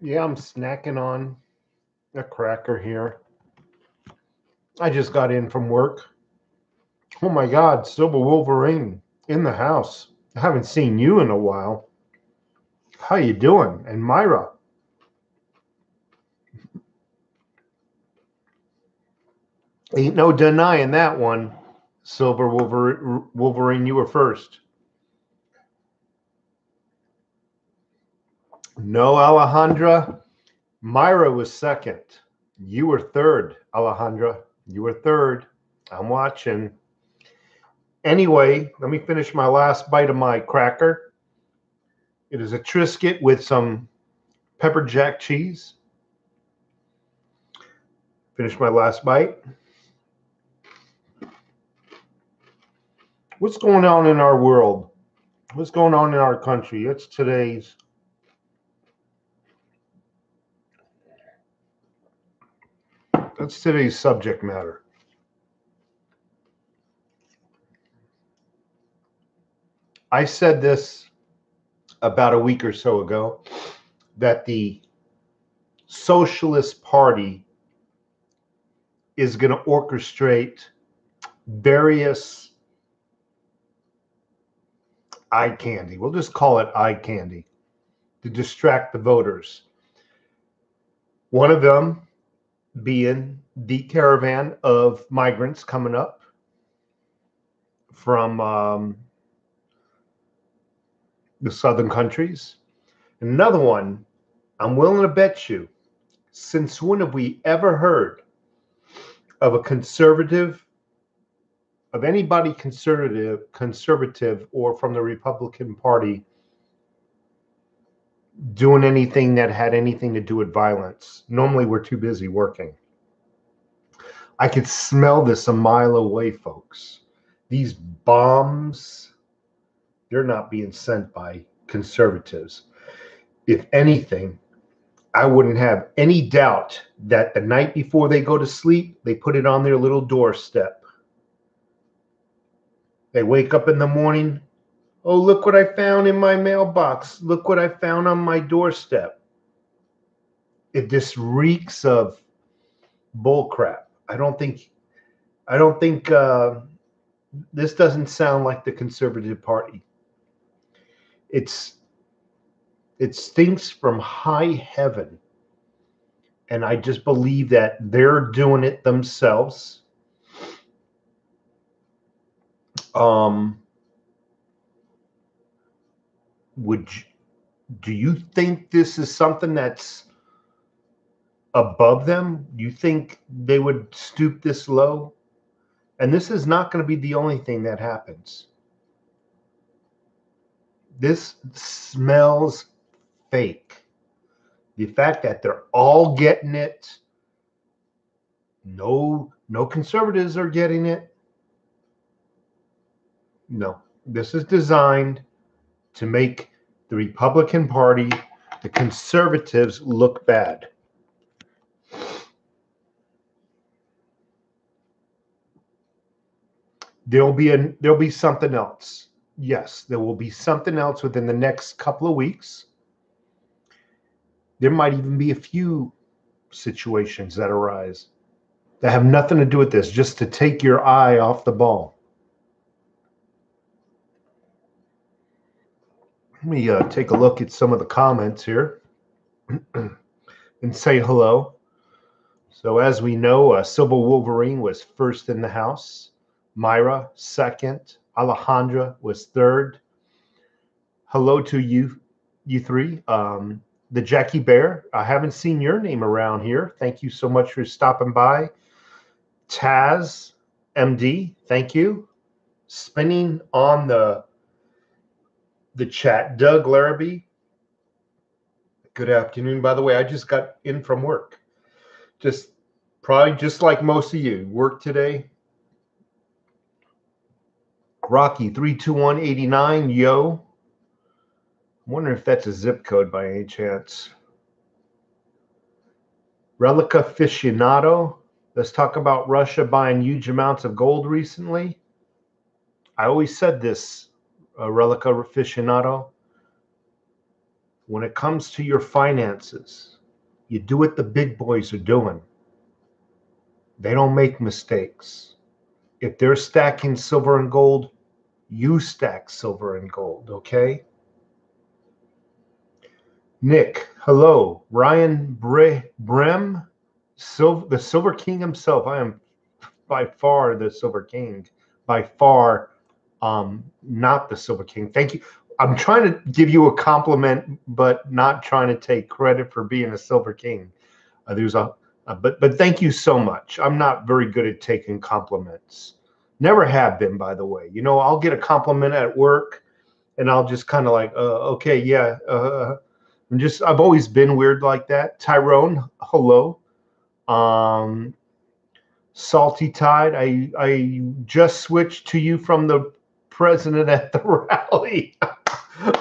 Yeah, I'm snacking on a cracker here. I just got in from work. Oh my God, Silver Wolverine in the house. I haven't seen you in a while. How you doing? And Myra. Ain't no denying that one. Silver Wolverine, you were first. No, Alejandra. Myra was second. You were third, Alejandra. You were third. I'm watching. Anyway, let me finish my last bite of my cracker. It is a Triscuit with some pepper jack cheese. Finish my last bite. What's going on in our world? What's going on in our country? That's today's subject matter. I said this about a week or so ago that the Socialist Party is going to orchestrate various eye candy. We'll just call it eye candy to distract the voters. One of them being the caravan of migrants coming up from the southern countries. Another one, I'm willing to bet you, since when have we ever heard of a conservative, of anybody conservative or from the Republican Party doing anything that had anything to do with violence? Normally we're too busy working. I could smell this a mile away, folks. These bombs, they're not being sent by conservatives. If anything, I wouldn't have any doubt that the night before they go to sleep, they put it on their little doorstep. They wake up in the morning, oh, look what I found in my mailbox. Look what I found on my doorstep. It just reeks of bullcrap. I don't think this doesn't sound like the Conservative Party. It stinks from high heaven. And I just believe that they're doing it themselves. Do you think this is something that's above them? Do you think they would stoop this low? And this is not going to be the only thing that happens. This smells fake. The fact that they're all getting it, no conservatives are getting it. No, this is designed to make the Republican Party, the conservatives, look bad. There'll be something else. Yes, there will be something else within the next couple of weeks. There might even be a few situations that arise that have nothing to do with this, just to take your eye off the ball. Let me take a look at some of the comments here and say hello. So as we know, Silver Wolverine was first in the house. Myra, second. Alejandra was third. Hello to you three. The Jackie Bear, I haven't seen your name around here. Thank you so much for stopping by. Taz, MD, thank you. Spinning on the chat, Doug Larrabee. Good afternoon. By the way, I just got in from work. Probably just like most of you. Work today. Rocky 32189, yo. I'm wondering if that's a zip code by any chance. Relica Aficionado. Let's talk about Russia buying huge amounts of gold recently. I always said this, Relica Aficionado. when it comes to your finances, you do what the big boys are doing. They don't make mistakes. If they're stacking silver and gold, you stack silver and gold, okay? Nick, hello. Ryan Brem, the Silver King himself. I am by far the Silver King. By far, not the Silver King. Thank you. I'm trying to give you a compliment, but not trying to take credit for being a Silver King. But thank you so much. I'm not very good at taking compliments. Never have been, by the way. You know, I'll get a compliment at work, and I'll just kind of like, okay, yeah. I've always been weird like that. Tyrone, hello. Salty Tide, I just switched to you from the president at the rally.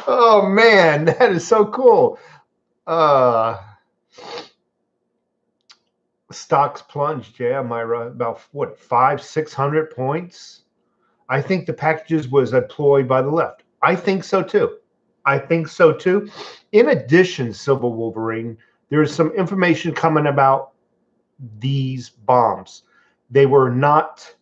Oh man, that is so cool. Stocks plunged, yeah, Myra, about what, 500-600 points. I think the packages was employed by the left. I think so too. In addition, Silver Wolverine, there's some information coming about these bombs. They were not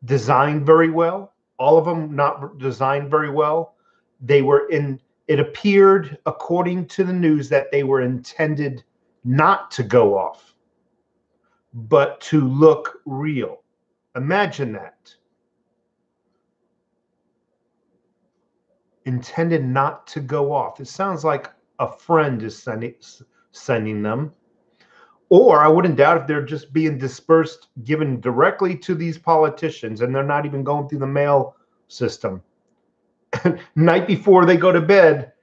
designed very well. All of them not designed very well. It appeared, according to the news, that they were intended not to go off, but to look real. Imagine that. Intended not to go off. It sounds like a friend is sending them. Or I wouldn't doubt if they're just being dispersed, given directly to these politicians, and they're not even going through the mail system. Night before they go to bed,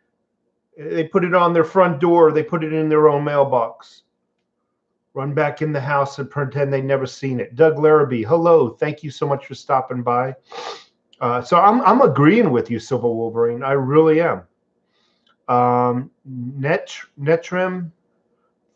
they put it on their front door. They put it in their own mailbox. Run back in the house and pretend they never seen it. Doug Larrabee, hello. Thank you so much for stopping by. So I'm agreeing with you, Silver Wolverine. I really am. Netrim,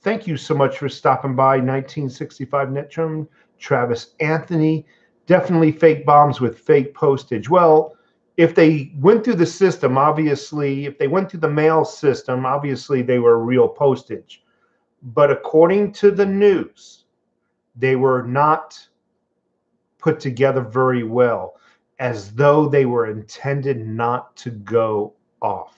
thank you so much for stopping by. 1965 Netrim. Travis Anthony, definitely fake bombs with fake postage. Well, if they went through the system, obviously, if they went through the mail system, obviously they were real postage. But according to the news, they were not put together very well, as though they were intended not to go off.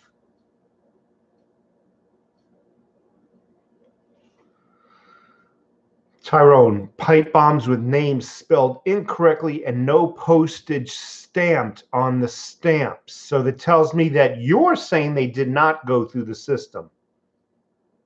Tyrone, pipe bombs with names spelled incorrectly and no postage stamped on the stamps. So that tells me that you're saying they did not go through the system,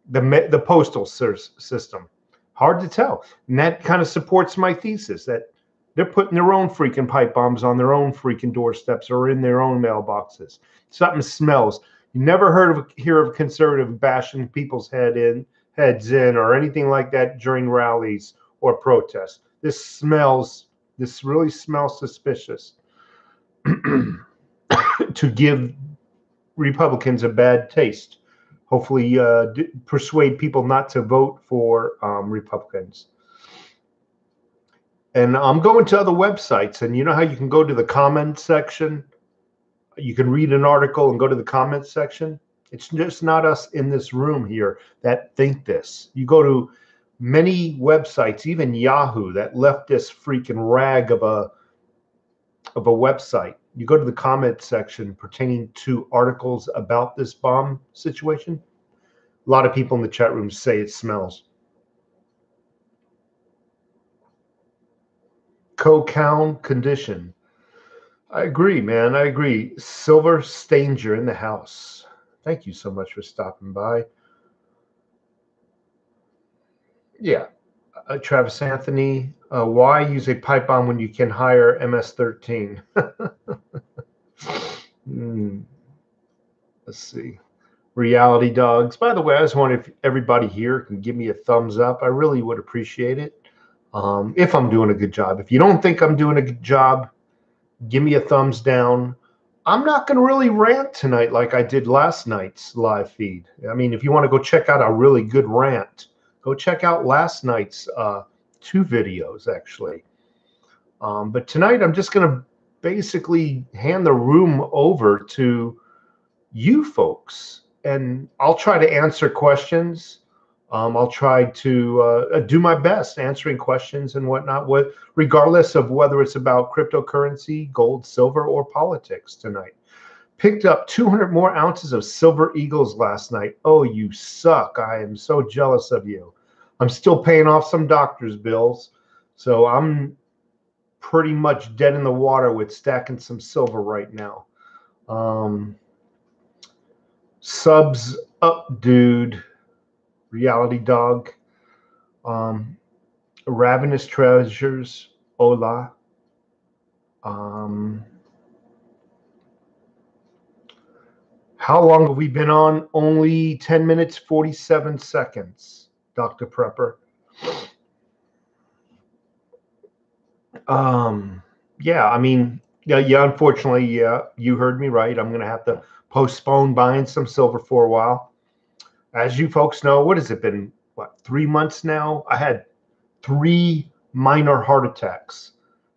the postal system. Hard to tell. And that kind of supports my thesis that they're putting their own freaking pipe bombs on their own freaking doorsteps or in their own mailboxes. Something smells. You never hear of conservative bashing people's heads in or anything like that during rallies or protests. This really smells suspicious to give Republicans a bad taste. Hopefully persuade people not to vote for Republicans. And I'm going to other websites, and you know how you can go to the comment section? You can read an article and go to the comment section. It's just not us in this room here that think this. You go to many websites, even Yahoo, that left this freaking rag of a website. You go to the comment section pertaining to articles about this bomb situation. A lot of people in the chat room say it smells. Co-count condition. I agree, man. I agree. Silver Stanger in the house. Thank you so much for stopping by. Yeah. Travis Anthony, why use a pipe bomb when you can hire MS-13? Let's see. Reality Dogs. By the way, I just wonder if everybody here can give me a thumbs up. I really would appreciate it. If I'm doing a good job. If you don't think I'm doing a good job, give me a thumbs down. I'm not going to really rant tonight like I did last night's live feed. I mean, if you want to go check out a really good rant, go check out last night's 2 videos, actually. But tonight, I'm just going to basically hand the room over to you folks and I'll try to answer questions. I'll try to do my best answering questions and whatnot, regardless of whether it's about cryptocurrency, gold, silver, or politics tonight. Picked up 200 more ounces of silver eagles last night. Oh, you suck. I am so jealous of you. I'm still paying off some doctor's bills, so I'm pretty much dead in the water with stacking some silver right now. Subs up, dude. Reality Dog. Ravenous Treasures. Hola. How long have we been on? Only 10 minutes, 47 seconds, Dr. Prepper. Yeah, I mean, yeah, unfortunately, yeah, you heard me right. I'm going to have to postpone buying some silver for a while. As you folks know, what has it been, 3 months now? I had 3 minor heart attacks.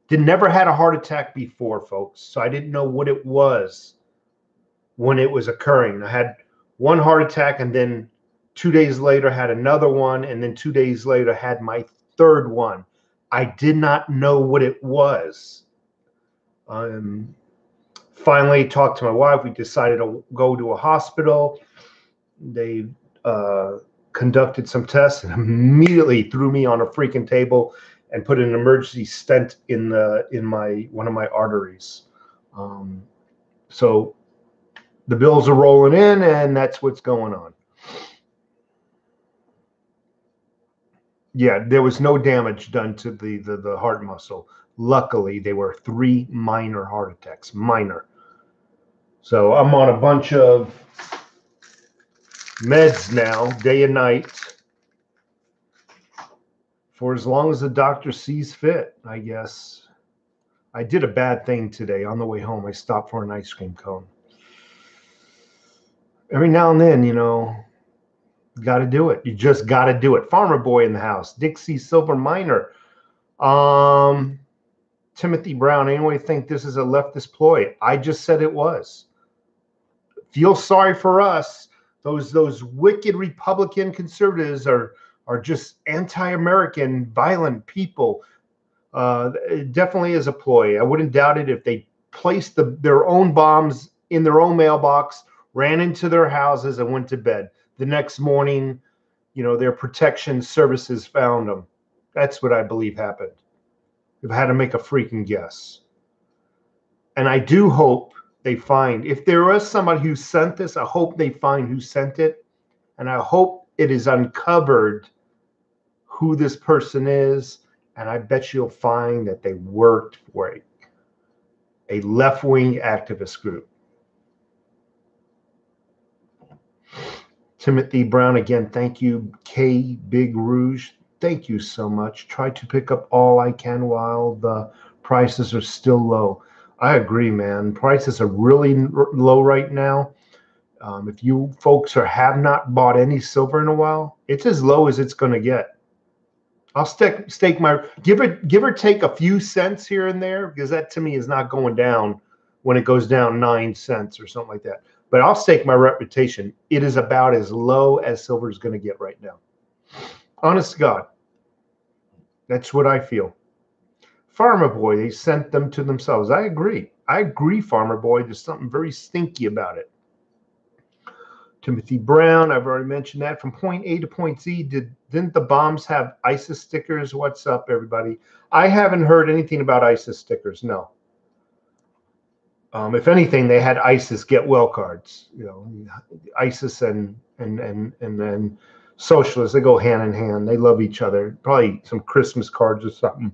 Never had a heart attack before, folks, so I didn't know what it was when it was occurring. I had one heart attack, and then 2 days later had another one, and then 2 days later had my third one. I did not know what it was. Finally talked to my wife. We decided to go to a hospital. They conducted some tests and immediately threw me on a freaking table and put an emergency stent in one of my arteries. So the bills are rolling in, and that's what's going on. Yeah, there was no damage done to the heart muscle. Luckily, they were 3 minor heart attacks. Minor. So I'm on a bunch of meds now, day and night, for as long as the doctor sees fit, I guess. I did a bad thing today. On the way home, I stopped for an ice cream cone. Every now and then, you know, got to do it. You just got to do it. Farmer Boy in the house. Dixie Silver Miner. Timothy Brown. Anybody think this is a leftist ploy? I just said it was. Feel sorry for us. Those wicked Republican conservatives are just anti-American, violent people. It definitely is a ploy. I wouldn't doubt it if they placed their own bombs in their own mailbox, ran into their houses, and went to bed. The next morning, you know, their protection services found them. That's what I believe happened. If I had to make a freaking guess. And I do hope they find, if there was somebody who sent this, I hope they find who sent it. And I hope it is uncovered who this person is. And I bet you'll find that they worked for a left-wing activist group. Timothy Brown, again, thank you. K Big Rouge, thank you so much. Try to pick up all I can while the prices are still low. I agree, man. Prices are really low right now. If you folks have not bought any silver in a while, it's as low as it's going to get. I'll stake my give or take a few cents here and there, because that to me is not going down when it goes down 9 cents or something like that. But I'll stake my reputation. It is about as low as silver is going to get right now. Honest to God. That's what I feel. Farmer Boy, they sent them to themselves. I agree. I agree, Farmer Boy. There's something very stinky about it. Timothy Brown, I've already mentioned that. From point A to point Z, didn't the bombs have ISIS stickers? What's up, everybody? I haven't heard anything about ISIS stickers, no. If anything, they had ISIS get well cards. You know, ISIS and then socialists, they go hand in hand. They love each other. Probably some Christmas cards or something.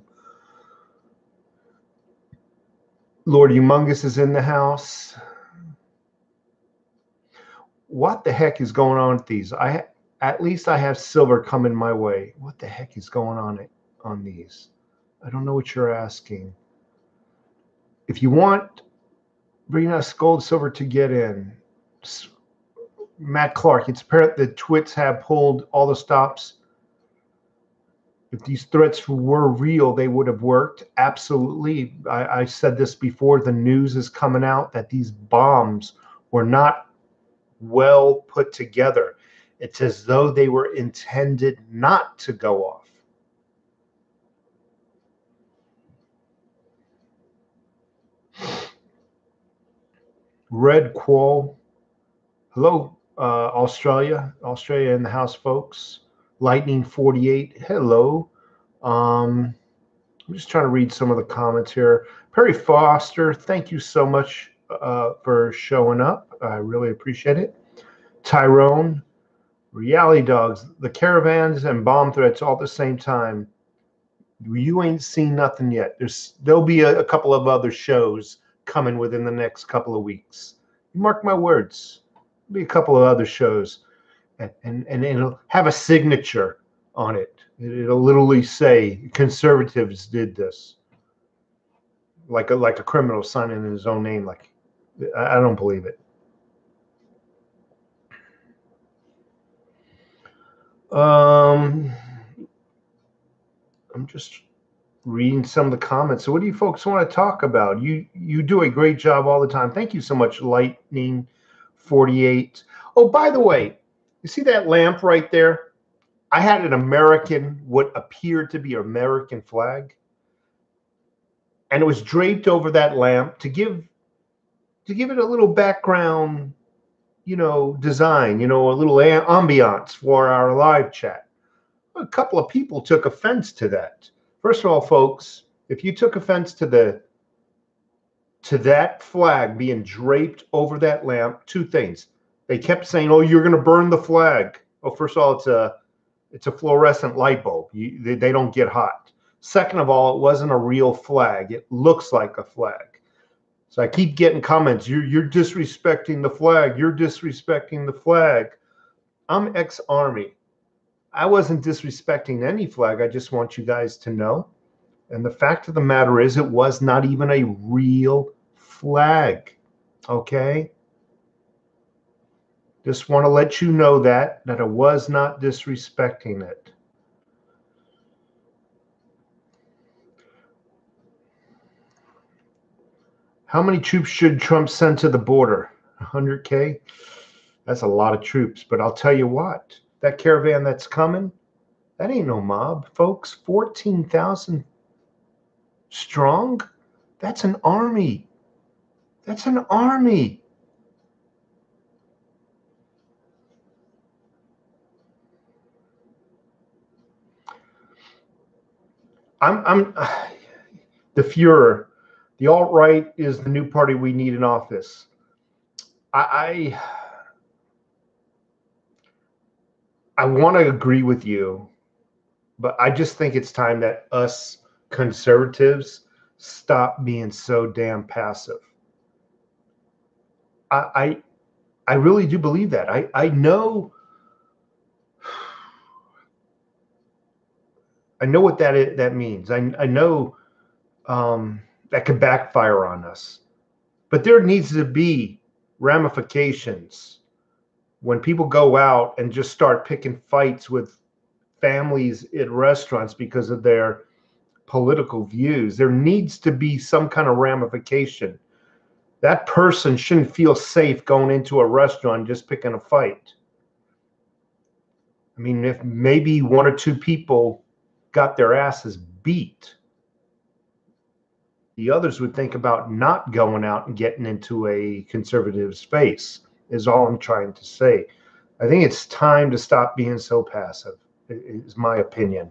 Lord Humongous is in the house. What the heck is going on with these? At least I have silver coming my way. What the heck is going on these? I don't know what you're asking. If you want, bring us gold, silver to get in. Matt Clark, it's apparent the twits have pulled all the stops. If these threats were real, they would have worked. Absolutely. I said this before. The news is coming out that these bombs were not well put together. It's as though they were intended not to go off. Red Qual, hello, Australia in the house, folks. Lightning 48, hello. I'm just trying to read some of the comments here. Perry Foster, thank you so much for showing up. I really appreciate it. Tyrone, Reality Dogs, the caravans and bomb threats all at the same time. You ain't seen nothing yet. There'll be a couple of other shows coming within the next couple of weeks. Mark my words. There'll be a couple of other shows, and it'll have a signature on it. It'll literally say conservatives did this, like a criminal signing in his own name. Like, I don't believe it. I'm just reading some of the comments. So what do you folks want to talk about? You do a great job all the time. Thank you so much, Lightning 48. Oh, by the way, you see that lamp right there? I had an American, what appeared to be an American flag, and it was draped over that lamp to give it a little background, design, a little ambiance for our live chat. A couple of people took offense to that. First of all, folks, if you took offense to that flag being draped over that lamp, two things. They kept saying, "Oh, you're going to burn the flag." Oh, first of all, it's a fluorescent light bulb. They don't get hot. Second of all, it wasn't a real flag. It looks like a flag. So I keep getting comments. You're disrespecting the flag. You're disrespecting the flag. I'm ex-Army. I wasn't disrespecting any flag. I just want you guys to know. And the fact of the matter is, it was not even a real flag. Okay? Just want to let you know that I was not disrespecting it. How many troops should Trump send to the border? 100K? That's a lot of troops. But I'll tell you what, that caravan that's coming, that ain't no mob, folks. 14,000 strong? That's an army. That's an army. I'm the Fuhrer. The alt-right is the new party we need in office. I want to agree with you, but I just think it's time that us conservatives stop being so damn passive. I really do believe that. I know what that means. I know that could backfire on us, but there needs to be ramifications when people go out and just start picking fights with families at restaurants because of their political views. There needs to be some kind of ramification. That person shouldn't feel safe going into a restaurant just picking a fight. I mean, if maybe one or two people got their asses beat, the others would think about not going out and getting into a conservative space, is all I'm trying to say. I think it's time to stop being so passive, is my opinion.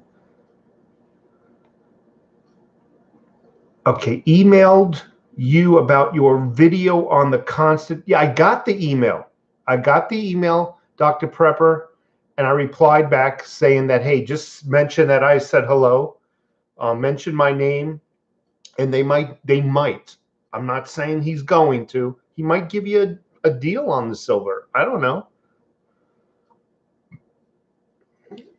Okay, emailed you about your video on the constant. Yeah, I got the email. Dr. Prepper, and I replied back saying that, hey, just mention that I said hello, mention my name, and they might. I'm not saying he's going to. He might give you a deal on the silver. I don't know.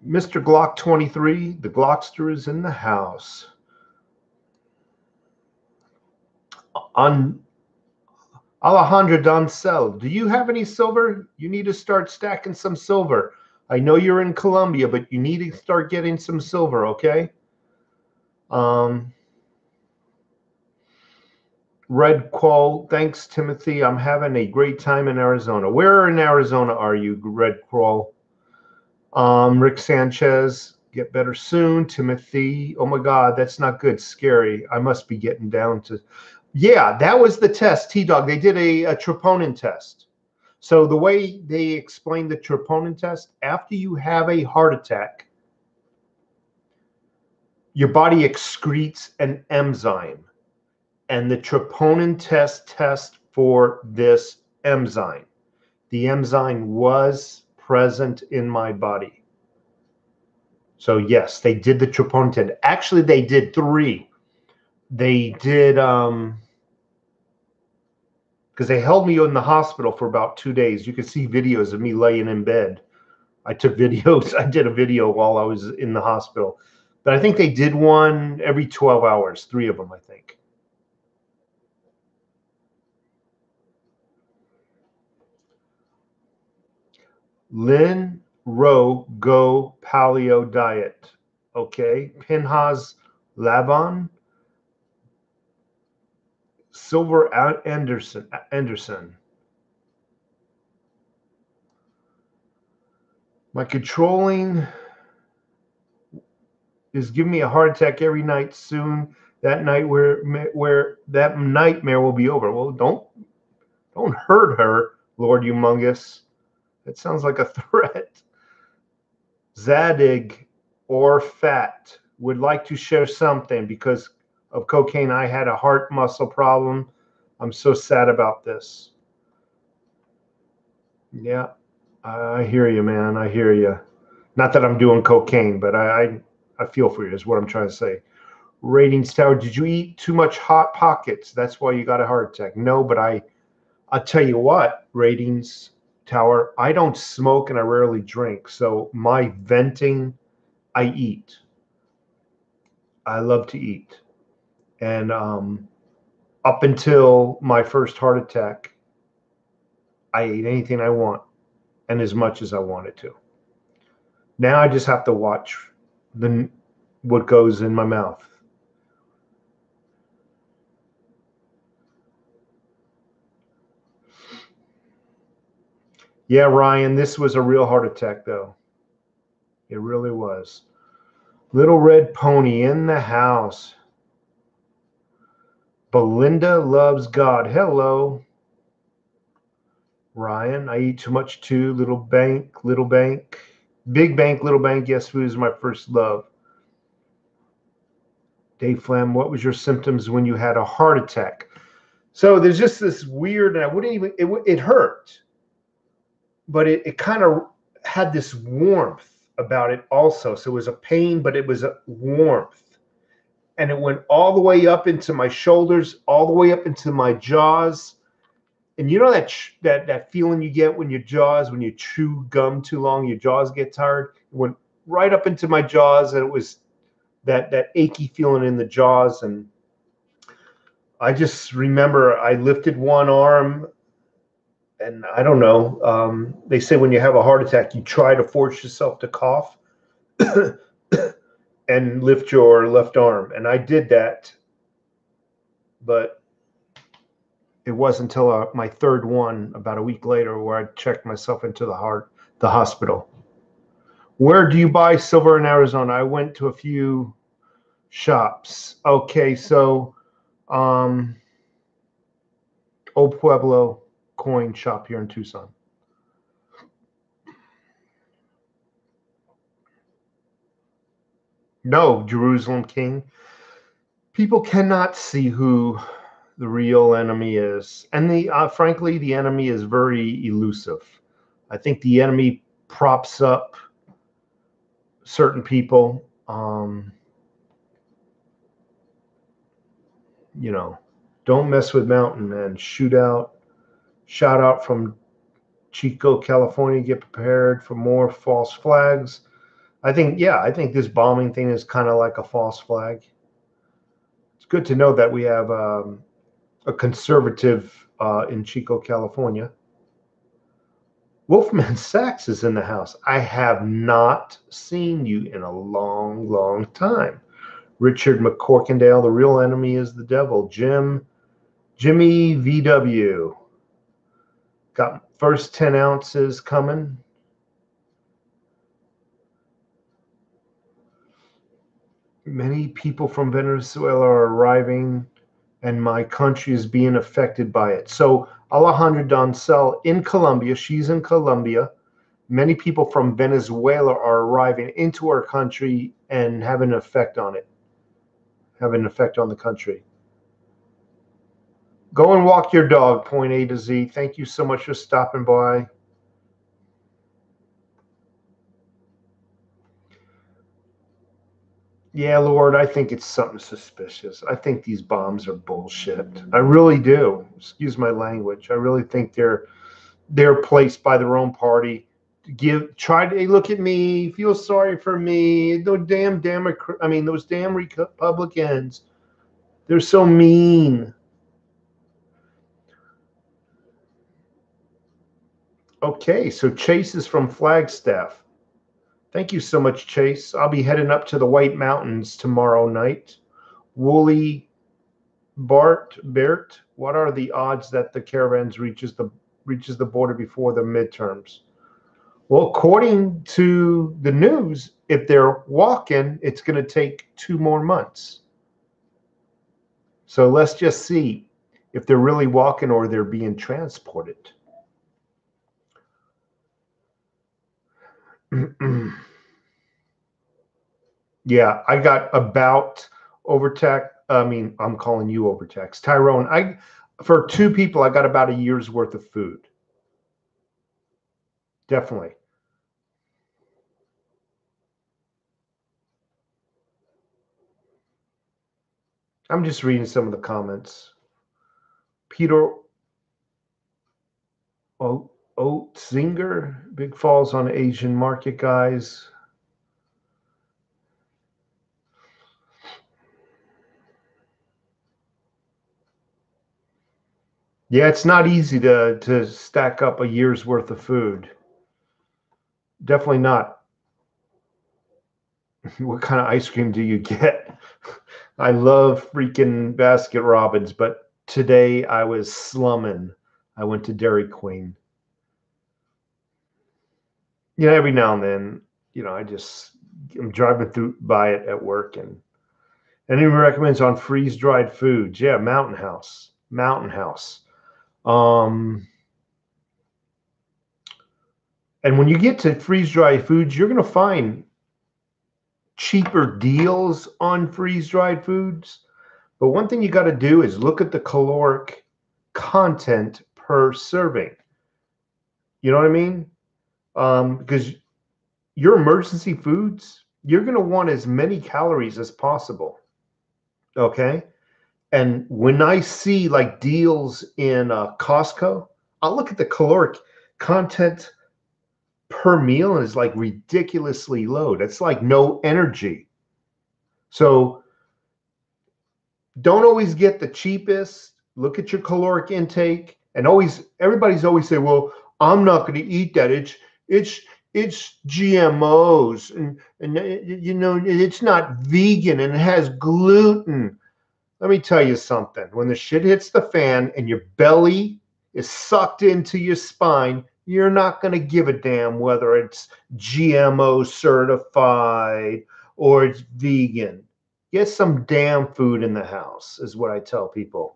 Mr. Glock 23, the Glockster is in the house. On Alejandro Doncel, do you have any silver? You need to start stacking some silver. I know you're in Colombia, but you need to start getting some silver, okay? Red Qual, thanks, Timothy. I'm having a great time in Arizona. Where in Arizona are you, Red Qual? Rick Sanchez, get better soon. Timothy, oh my God, that's not good. Scary. I must be getting down to. Yeah, that was the test, T-Dog. They did a troponin test. So the way they explained the troponin test, after you have a heart attack, your body excretes an enzyme. And the troponin test for this enzyme. The enzyme was present in my body. So yes, they did the troponin test. Actually, they did 3. They did because they held me in the hospital for about 2 days. You can see videos of me laying in bed. I took videos. I did a video while I was in the hospital. But I think they did one every 12 hours, 3 of them, I think. Lynn Rowe, go paleo diet. Okay. Pinhas Laban. Silver Anderson. My controlling is giving me a heart attack every night soon. That night where that nightmare will be over. Well, don't hurt her, Lord Humongous. That sounds like a threat. Zadig or Fat would like to share something because of cocaine. I had a heart muscle problem. I'm so sad about this. Yeah, I hear you, man. I hear you. Not that I'm doing cocaine, but I feel for you is what I'm trying to say. Ratings Tower, did you eat too much Hot Pockets? That's why you got a heart attack. No, but I'll tell you what, Ratings Tower, I don't smoke and I rarely drink. So my venting, I eat. I love to eat. And up until my first heart attack, I ate anything I want and as much as I wanted to. Now I just have to watch what goes in my mouth. Yeah, Ryan, this was a real heart attack, though. It really was. Little Red Pony in the house. Belinda loves God. Hello. Ryan, I eat too much too. Little bank, little bank. Big bank, little bank. Yes, food is my first love. Dave Flam, what was your symptoms when you had a heart attack? So there's just this weird, and I wouldn't even, it hurt, but it kind of had this warmth about it also. So it was a pain, but it was a warmth. And it went all the way up into my shoulders, all the way up into my jaws. And you know that feeling you get when your jaws, when you chew gum too long, your jaws get tired? It went right up into my jaws, and it was that achy feeling in the jaws. And I just remember I lifted one arm, and I don't know. They say when you have a heart attack, you try to force yourself to cough and lift your left arm. And I did that, but it wasn't until my third one, about a week later, where I checked myself into the hospital. Where do you buy silver in Arizona? I went to a few shops. Okay, so Old Pueblo coin shop here in Tucson. No, Jerusalem King. People cannot see who the real enemy is, and frankly, the enemy is very elusive. I think the enemy props up certain people. You know, don't mess with Mountain Man. Shout out from Chico, California. Get prepared for more false flags. I think this bombing thing is kind of like a false flag. It's good to know that we have a conservative in Chico, California. Wolfman Sachs is in the house. I have not seen you in a long, long time. Richard McCorkindale, the real enemy is the devil. Jim Jimmy VW. Got first 10 ounces coming. Many people from Venezuela are arriving, and my country is being affected by it. So Alejandra Doncel in Colombia, she's in Colombia. Many people from Venezuela are arriving into our country and having an effect on it, having an effect on the country. Go and walk your dog, point A to Z. Thank you so much for stopping by. Yeah, Lord, I think it's something suspicious. I think these bombs are bullshit. I really do. Excuse my language. I really think they're placed by their own party. Try to, hey, look at me, feel sorry for me. Those damn those damn Republicans. They're so mean. Okay, so Chase is from Flagstaff. Thank you so much, Chase. I'll be heading up to the White Mountains tomorrow night. Wooly Bart, what are the odds that the caravans reaches the border before the midterms? Well, according to the news, if they're walking, it's going to take 2 more months. So let's just see if they're really walking or they're being transported. Yeah, I got about overtext. I'm calling you overtext. Tyrone, for 2 people, I got about a year's worth of food. Definitely. I'm just reading some of the comments. Peter Oatzinger, big falls on Asian market, guys. Yeah, it's not easy to stack up a year's worth of food. Definitely not. What kind of ice cream do you get? I love freaking Baskin Robbins, but today I was slumming. I went to Dairy Queen. Every now and then, I'm driving by it at work, and anyone recommends on freeze-dried foods. Yeah, Mountain House. And when you get to freeze-dried foods, you're going to find cheaper deals on freeze-dried foods. But one thing you got to do is look at the caloric content per serving. You know what I mean? Because your emergency foods, you're going to want as many calories as possible. Okay? And when I see like deals in Costco, I'll look at the caloric content per meal and it's like ridiculously low. That's like no energy. So don't always get the cheapest. Look at your caloric intake, and everybody's always say, "Well, I'm not going to eat that. It's GMOs, and it's not vegan, and it has gluten." Let me tell you something. When the shit hits the fan and your belly is sucked into your spine, you're not going to give a damn whether it's GMO certified or it's vegan. Get some damn food in the house is what I tell people.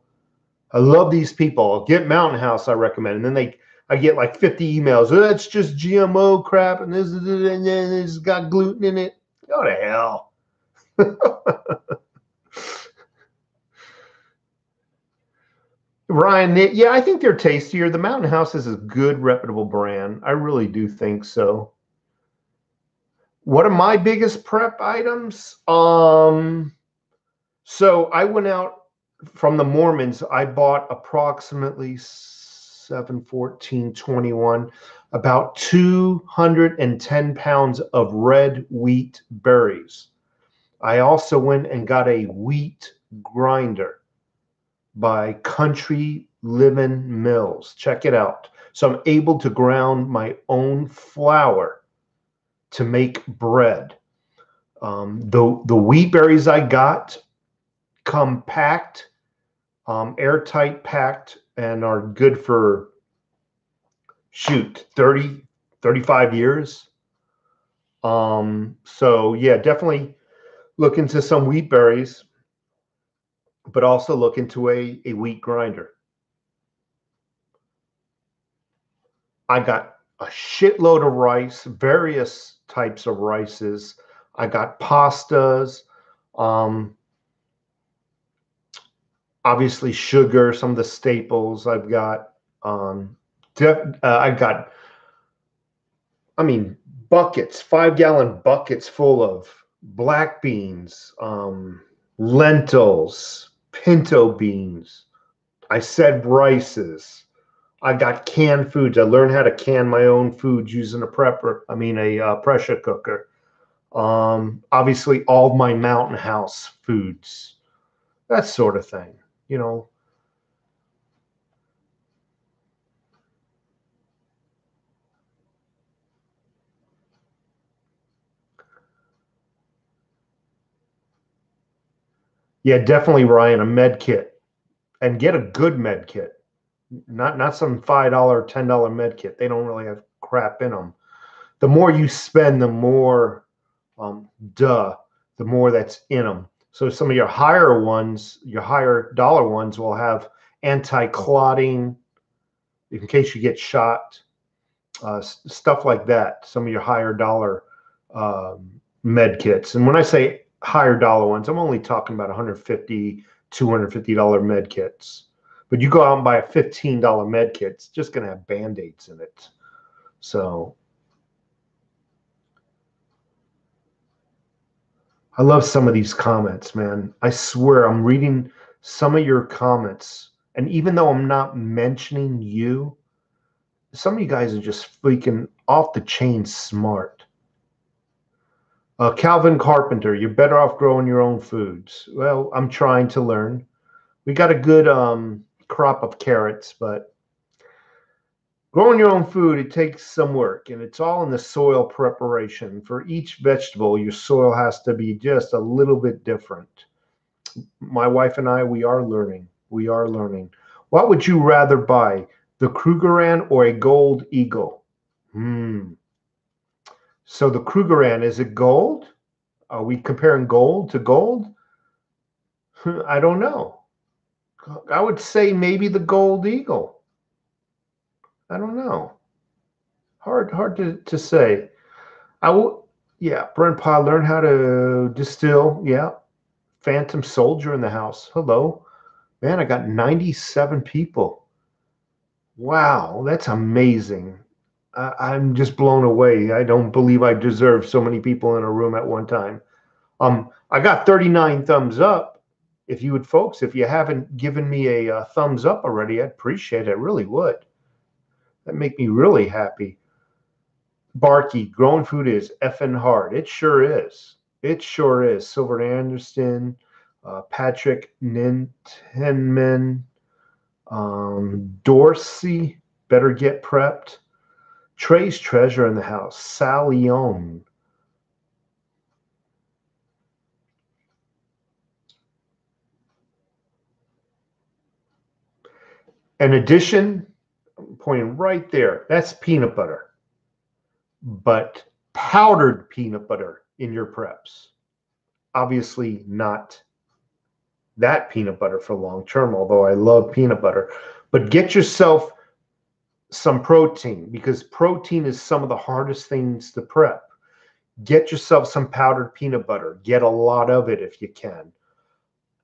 I love these people. Get Mountain House, I recommend. And then I get like 50 emails. Oh, that's just GMO crap, and this got gluten in it. Go to hell. Ryan, yeah, I think they're tastier. The Mountain House is a good, reputable brand. I really do think so. What are my biggest prep items? So I went out from the Mormons. I bought approximately 7/14/21, about 210 pounds of red wheat berries. I also went and got a wheat grinder by Country Living Mills. Check it out. So I'm able to ground my own flour to make bread. The wheat berries I got come packed. airtight packed, and are good for, shoot, 30, 35 years. So yeah, definitely look into some wheat berries, but also look into a wheat grinder. I got a shitload of rice, various types of rices. I got pastas, obviously sugar, some of the staples. I've got, I got, I mean, buckets, 5-gallon buckets full of black beans, lentils, pinto beans. I said rices. I got canned foods. I learned how to can my own foods using a pressure cooker. Obviously all my Mountain House foods, that sort of thing, you know. Yeah, definitely, Ryan, a med kit, and get a good med kit, not some $5, $10 med kit. They don't really have crap in them. The more you spend, the more, the more that's in them. So some of your higher ones, your higher dollar ones, will have anti-clotting in case you get shot, stuff like that. Some of your higher dollar med kits. And when I say higher dollar ones, I'm only talking about $150, $250 med kits. But you go out and buy a $15 med kit, it's just going to have Band-Aids in it. So I love some of these comments, man. I swear I'm reading some of your comments. And even though I'm not mentioning you, some of you guys are just freaking off the chain smart. Calvin Carpenter, you're better off growing your own foods. Well, I'm trying to learn. We got a good crop of carrots, but growing your own food, it takes some work, and it's all in the soil preparation. For each vegetable, your soil has to be just a little bit different. My wife and I, we are learning. We are learning. What would you rather buy, the Krugerrand or a Gold Eagle? So the Krugerrand, is it gold? Are we comparing gold to gold? I don't know. I would say maybe the Gold Eagle. I don't know. Hard to say. I will. Yeah, Brent Pye, learn how to distill. Yeah, Phantom Soldier in the house. Hello, man. I got 97 people. Wow, that's amazing. I'm just blown away. I don't believe I deserve so many people in a room at one time. I got 39 thumbs up. If you would, folks, if you haven't given me a thumbs up already, I'd appreciate it. I really would. That'd make me really happy. Barky, growing food is effing hard. It sure is. It sure is. Silver Anderson, Patrick Nintenman, Dorsey, better get prepped. Trey's Treasure in the house. Sally Young. In addition, I'm pointing right there, that's peanut butter, but powdered peanut butter in your preps. Obviously not that peanut butter for long term, although I love peanut butter. But get yourself some protein, because protein is some of the hardest things to prep. Get yourself some powdered peanut butter. Get a lot of it if you can.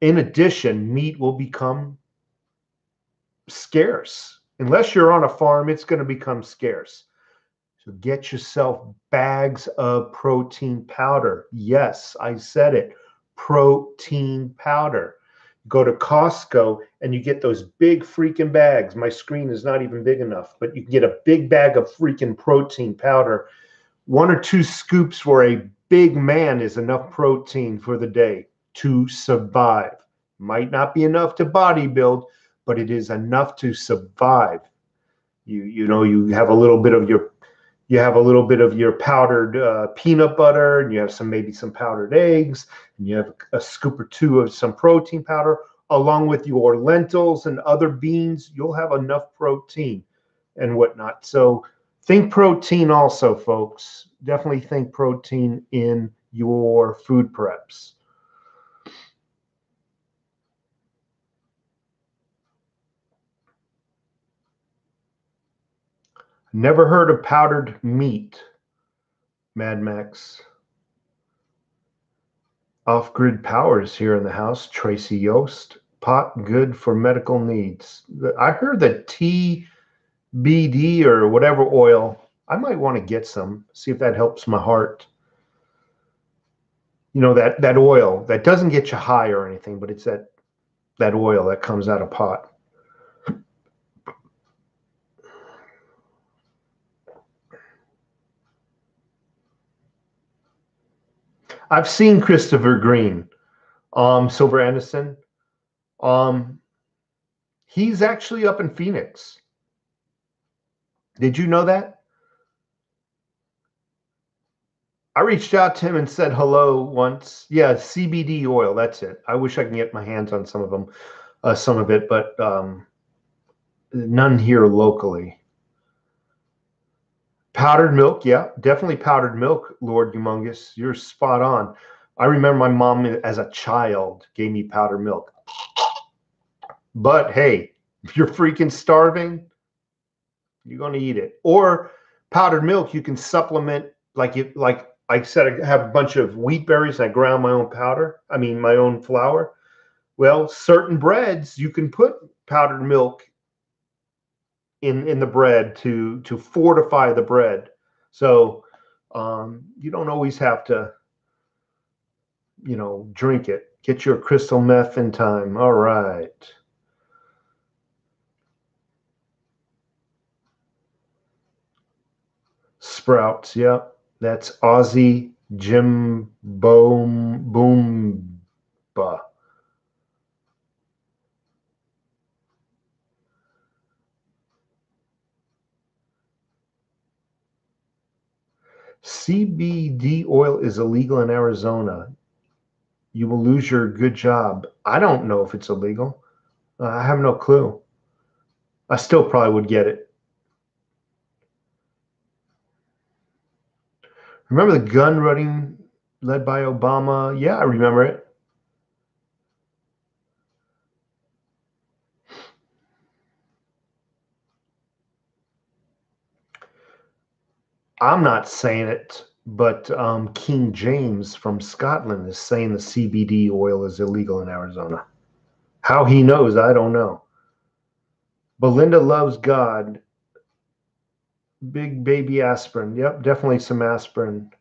In addition, meat will become scarce. Unless you're on a farm, it's going to become scarce. So get yourself bags of protein powder. Yes, I said it. Protein powder. Go to Costco and you get those big freaking bags. My screen is not even big enough, but you can get a big bag of freaking protein powder. 1 or 2 scoops for a big man is enough protein for the day to survive. Might not be enough to bodybuild, but it is enough to survive. You have a little bit of your powdered peanut butter, and you have maybe some powdered eggs, and you have a scoop or 2 of some protein powder. along with your lentils and other beans, you'll have enough protein and whatnot. So think protein also, folks. Definitely think protein in your food preps. Never heard of powdered meat, Mad Max. Off-grid powers here in the house. Tracy Yost. Pot good for medical needs. I heard that TBD or whatever oil, I might want to get some, see if that helps my heart. You know, that oil that doesn't get you high or anything, but it's that oil that comes out of pot. I've seen Christopher Green, Silver Anderson. He's actually up in Phoenix. Did you know that? I reached out to him and said hello once. Yeah, CBD oil, that's it. I wish I can get my hands on some of them, some of it, but none here locally. Powdered milk, yeah, definitely powdered milk, Lord Humongous. You're spot on. I remember my mom as a child gave me powdered milk. But hey, if you're freaking starving, you're going to eat it. Or powdered milk, you can supplement, like I said, I have a bunch of wheat berries and I ground my own powder. I mean, my own flour. Well, certain breads, you can put powdered milk in the bread to fortify the bread. So you don't always have to, you know, drink it. Get your crystal meth in time. All right. Sprouts, yep. That's Aussie Jim Boomba. CBD oil is illegal in Arizona. You will lose your good job. I don't know if it's illegal. I have no clue. I still probably would get it. Remember the gun running led by Obama? Yeah, I remember it. I'm not saying it, but King James from Scotland is saying the CBD oil is illegal in Arizona. How he knows, I don't know. Belinda loves God. Big baby aspirin. Yep, definitely some aspirin.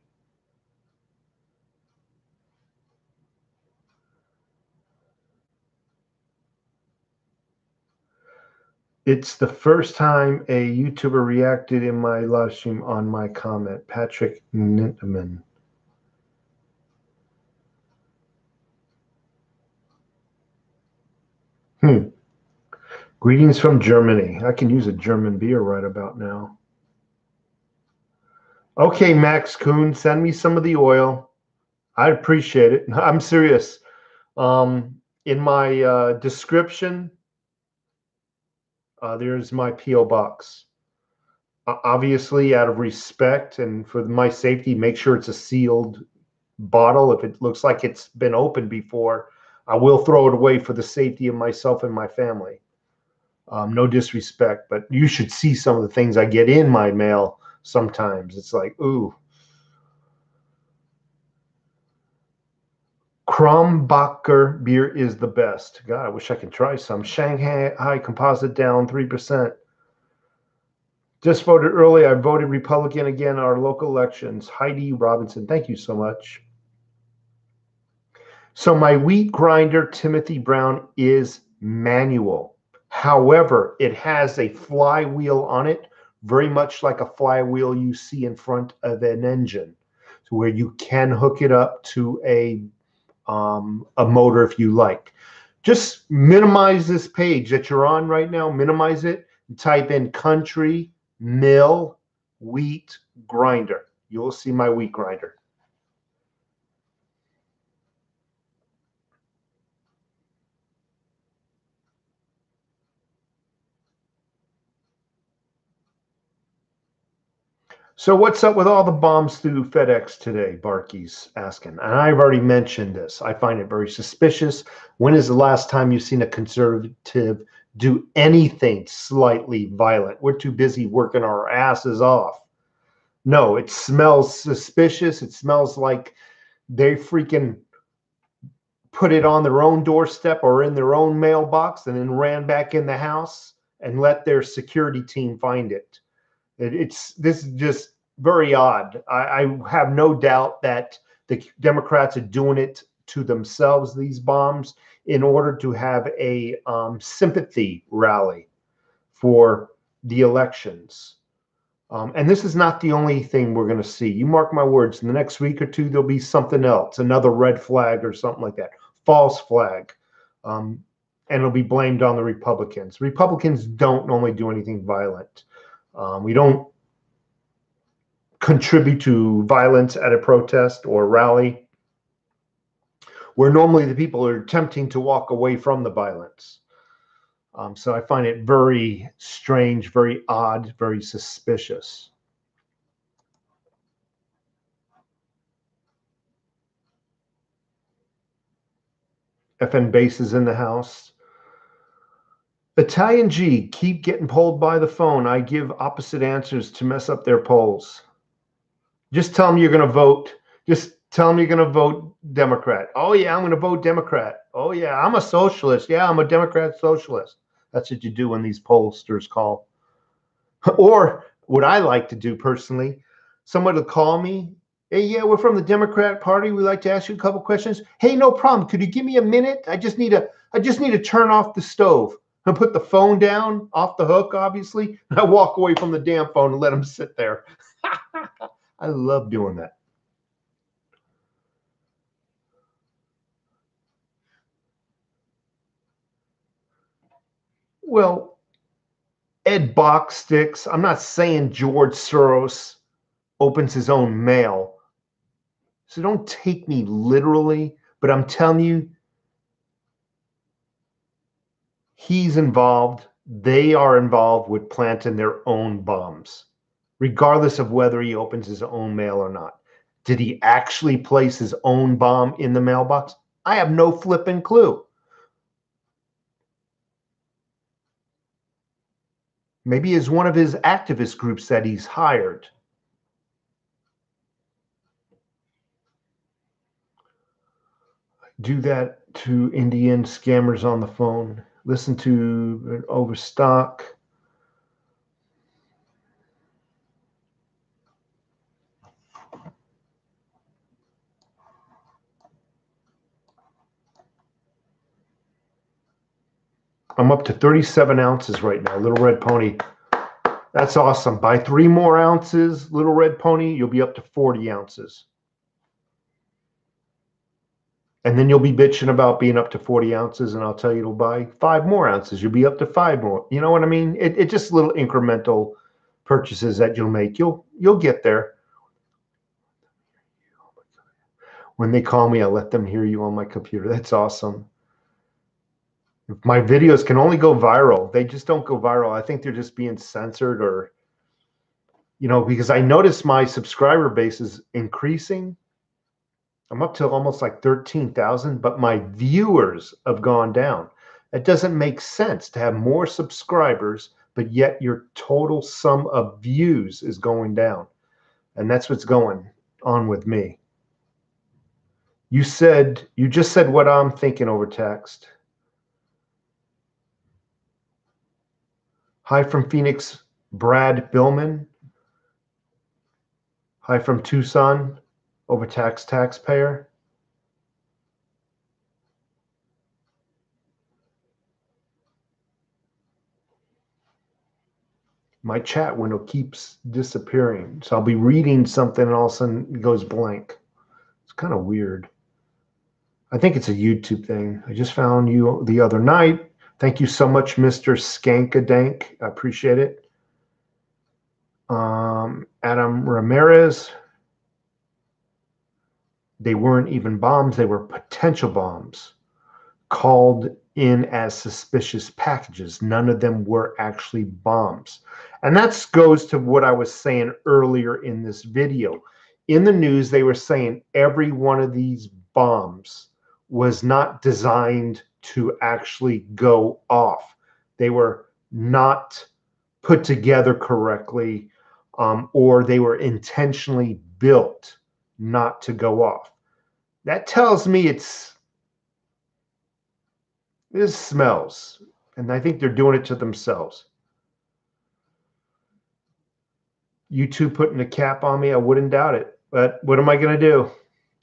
It's the first time a YouTuber reacted in my live stream on my comment. Patrick Nintman. Greetings from Germany. I can use a German beer right about now. Okay, Max Kuhn, send me some of the oil. I appreciate it. I'm serious. In my description, there's my P.O. box. Obviously, out of respect and for my safety, make sure it's a sealed bottle. If it looks like it's been opened before, I will throw it away for the safety of myself and my family. No disrespect, but you should see some of the things I get in my mail sometimes. It's like, ooh. Krombacher beer is the best. God, I wish I could try some. Shanghai Composite down 3%. Just voted early. I voted Republican again in our local elections. Heidi Robinson, thank you so much. So my wheat grinder, Timothy Brown, is manual. However, it has a flywheel on it, very much like a flywheel you see in front of an engine, so where you can hook it up to a motor if you like. Just minimize this page that you're on right now. Minimize it and type in country mill wheat grinder. You'll see my wheat grinder. So what's up with all the bombs through FedEx today? Barkey's asking. And I've already mentioned this. I find it very suspicious. When is the last time you've seen a conservative do anything slightly violent? We're too busy working our asses off. No, it smells suspicious. It smells like they freaking put it on their own doorstep or in their own mailbox and then ran back in the house and let their security team find it. This is just very odd. I have no doubt that the Democrats are doing it to themselves, these bombs, in order to have a sympathy rally for the elections. And this is not the only thing we're going to see. You mark my words, in the next week or two, there'll be something else, another red flag or something like that, false flag. And it'll be blamed on the Republicans. Republicans don't normally do anything violent. We don't contribute to violence at a protest or rally. We're normally the people who are attempting to walk away from the violence. So I find it very strange, very odd, very suspicious. FN Base is in the house. Italian G, keep getting polled by the phone. I give opposite answers to mess up their polls. Just tell them you're going to vote. Just tell them you're going to vote Democrat. Oh, yeah, I'm going to vote Democrat. Oh, yeah, I'm a socialist. Yeah, I'm a Democrat socialist. That's what you do when these pollsters call. Or what I like to do personally, someone will call me. Hey, yeah, we're from the Democrat Party. We'd like to ask you a couple questions. Hey, no problem. Could you give me a minute? I just need to turn off the stove. I put the phone down off the hook, obviously, and I walk away from the damn phone and let them sit there. I love doing that. Well, Ed Boxsticks, I'm not saying George Soros opens his own mail. So don't take me literally, but I'm telling you, he's involved. They are involved with planting their own bombs, regardless of whether he opens his own mail or not. Did he actually place his own bomb in the mailbox? I have no flipping clue. Maybe it's one of his activist groups that he's hired. Do that to Indian scammers on the phone. Listen to Overstock. I'm up to 37 ounces right now, Little Red Pony. That's awesome. Buy 3 more ounces, Little Red Pony, you'll be up to 40 ounces. And then you'll be bitching about being up to 40 ounces, and I'll tell you to buy 5 more ounces. You'll be up to 5 more. You know what I mean? It's just little incremental purchases that you'll make. You'll get there. When they call me, I'll let them hear you on my computer. That's awesome. My videos can only go viral. They just don't go viral. I think they're just being censored, or, you know, because I notice my subscriber base is increasing. I'm up to almost like 13,000, but my viewers have gone down. It doesn't make sense to have more subscribers, but yet your total sum of views is going down. And that's what's going on with me. You just said what I'm thinking over text. Hi from Phoenix, Brad Billman. Hi from Tucson, overtaxed taxpayer. My chat window keeps disappearing. So I'll be reading something and all of a sudden it goes blank. It's kind of weird. I think it's a YouTube thing. I just found you the other night. Thank you so much, Mr. Skankadank. I appreciate it. Adam Ramirez. They weren't even bombs. They were potential bombs. called in as suspicious packages. None of them were actually bombs. And that goes to what I was saying earlier in this video. In the news, they were saying every one of these bombs was not designed to actually go off. They were not put together correctly, or they were intentionally built not to go off. That tells me this smells, and I think they're doing it to themselves. YouTube putting a cap on me, I wouldn't doubt it. But what am I going to do?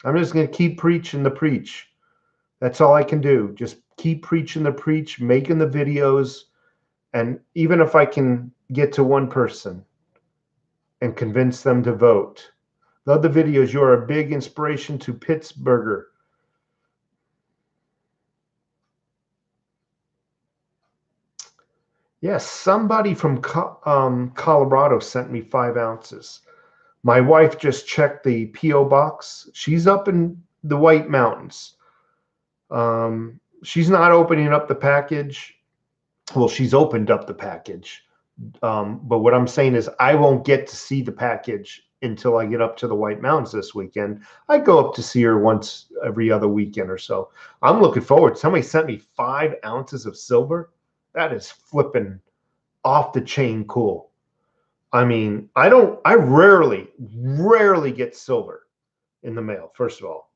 I'm just going to keep preaching the preach. That's all I can do. Just keep preaching the preach, making the videos. And even if I can get to one person and convince them to vote. Love the videos. You are a big inspiration to Pittsburgher. Yes, somebody from Colorado sent me 5 ounces. My wife just checked the P.O. box. She's up in the White Mountains. She's not opening up the package. Well, she's opened up the package. But what I'm saying is I won't get to see the package until I get up to the White Mountains this weekend. I go up to see her once every other weekend or so. I'm looking forward. Somebody sent me 5 ounces of silver. That is flipping off the chain cool. I mean, I rarely get silver in the mail, first of all.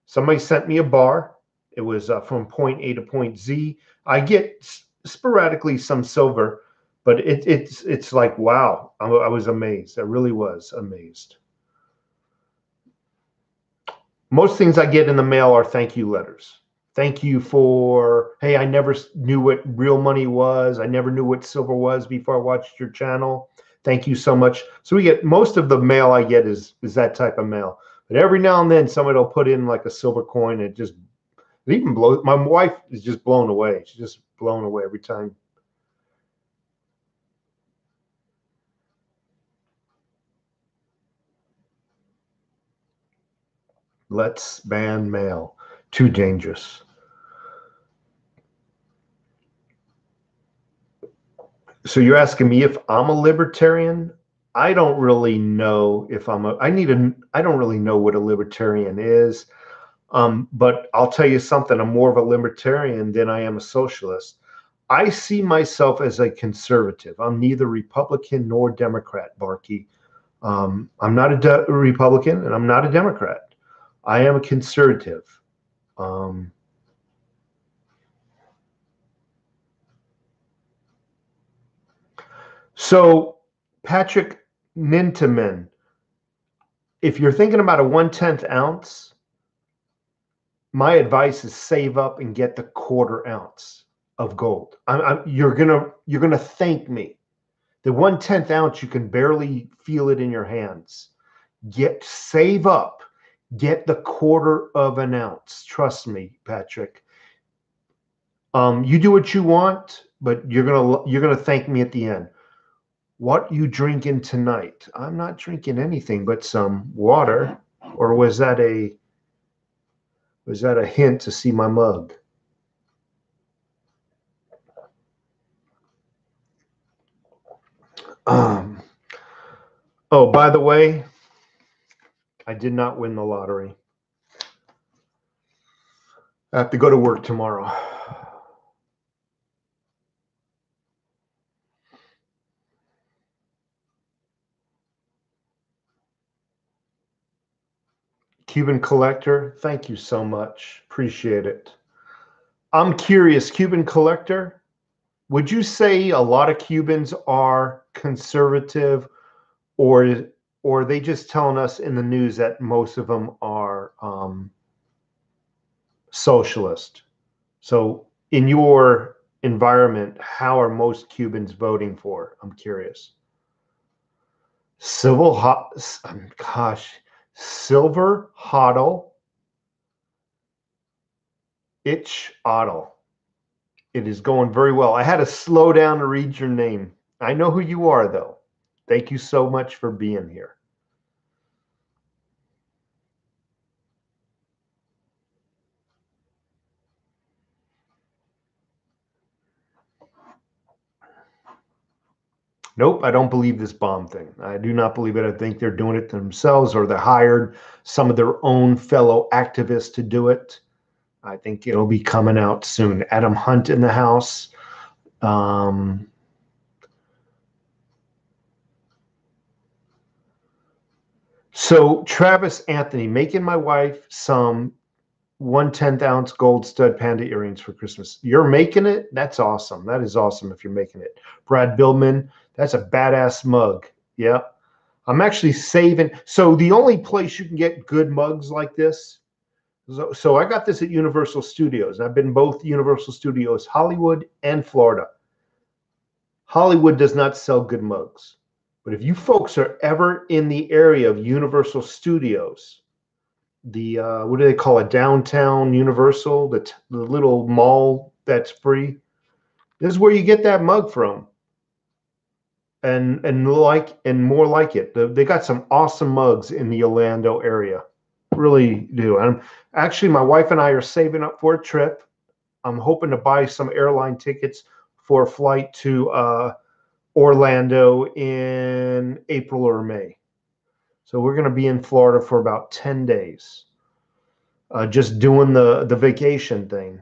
Somebody sent me a bar. It was from point A to point Z. I get sporadically some silver, but it's like, wow, I was amazed. I really was amazed. Most things I get in the mail are thank you letters. Thank you for, hey, I never knew what real money was. I never knew what silver was before I watched your channel. Thank you so much. So we get, most of the mail I get is that type of mail. But every now and then somebody will put in like a silver coin. It even blows. My wife is just blown away. She's just blown away every time. Let's ban mail. Too dangerous. So you're asking me if I'm a libertarian? I don't really know if I'm I don't really know what a libertarian is. But I'll tell you something, I'm more of a libertarian than I am a socialist. I see myself as a conservative. I'm neither Republican nor Democrat, Barkey. I'm not a Republican and I'm not a Democrat. I am a conservative. So Patrick Nintaman, if you're thinking about a 1/10 ounce, my advice is save up and get the 1/4 ounce of gold. You're gonna thank me. The 1/10 ounce, you can barely feel it in your hands. Save up, get the 1/4 of an ounce. Trust me, Patrick. You do what you want, but you're gonna thank me at the end. What you drinking tonight? I'm not drinking anything but some water. Or was that a hint to see my mug? Oh, by the way, I did not win the lottery. I have to go to work tomorrow. Cuban Collector, thank you so much. Appreciate it. I'm curious, Cuban Collector, would you say a lot of Cubans are conservative, or are they just telling us in the news that most of them are socialist? So in your environment, how are most Cubans voting for? I'm curious. Silver Hodl, Itch Ottle. It is going very well. I had to slow down to read your name. I know who you are, though. Thank you so much for being here. Nope, I don't believe this bomb thing. I do not believe it. I think they're doing it themselves, or they hired some of their own fellow activists to do it. I think it'll be coming out soon. Adam Hunt in the house. So Travis Anthony, making my wife some 1/10 ounce gold stud panda earrings for Christmas. You're making it? That's awesome. That is awesome if you're making it. Brad Billman, that's a badass mug. Yeah. I'm actually saving. So the only place you can get good mugs like this. So I got this at Universal Studios. I've been both Universal Studios, Hollywood and Florida. Hollywood does not sell good mugs. But if you folks are ever in the area of Universal Studios, the what do they call it, downtown Universal, the little mall that's free, this is where you get that mug from, and more like it. They got some awesome mugs in the Orlando area, really do. And actually, my wife and I are saving up for a trip. I'm hoping to buy some airline tickets for a flight to Orlando in April or May. So we're going to be in Florida for about 10 days, just doing the vacation thing.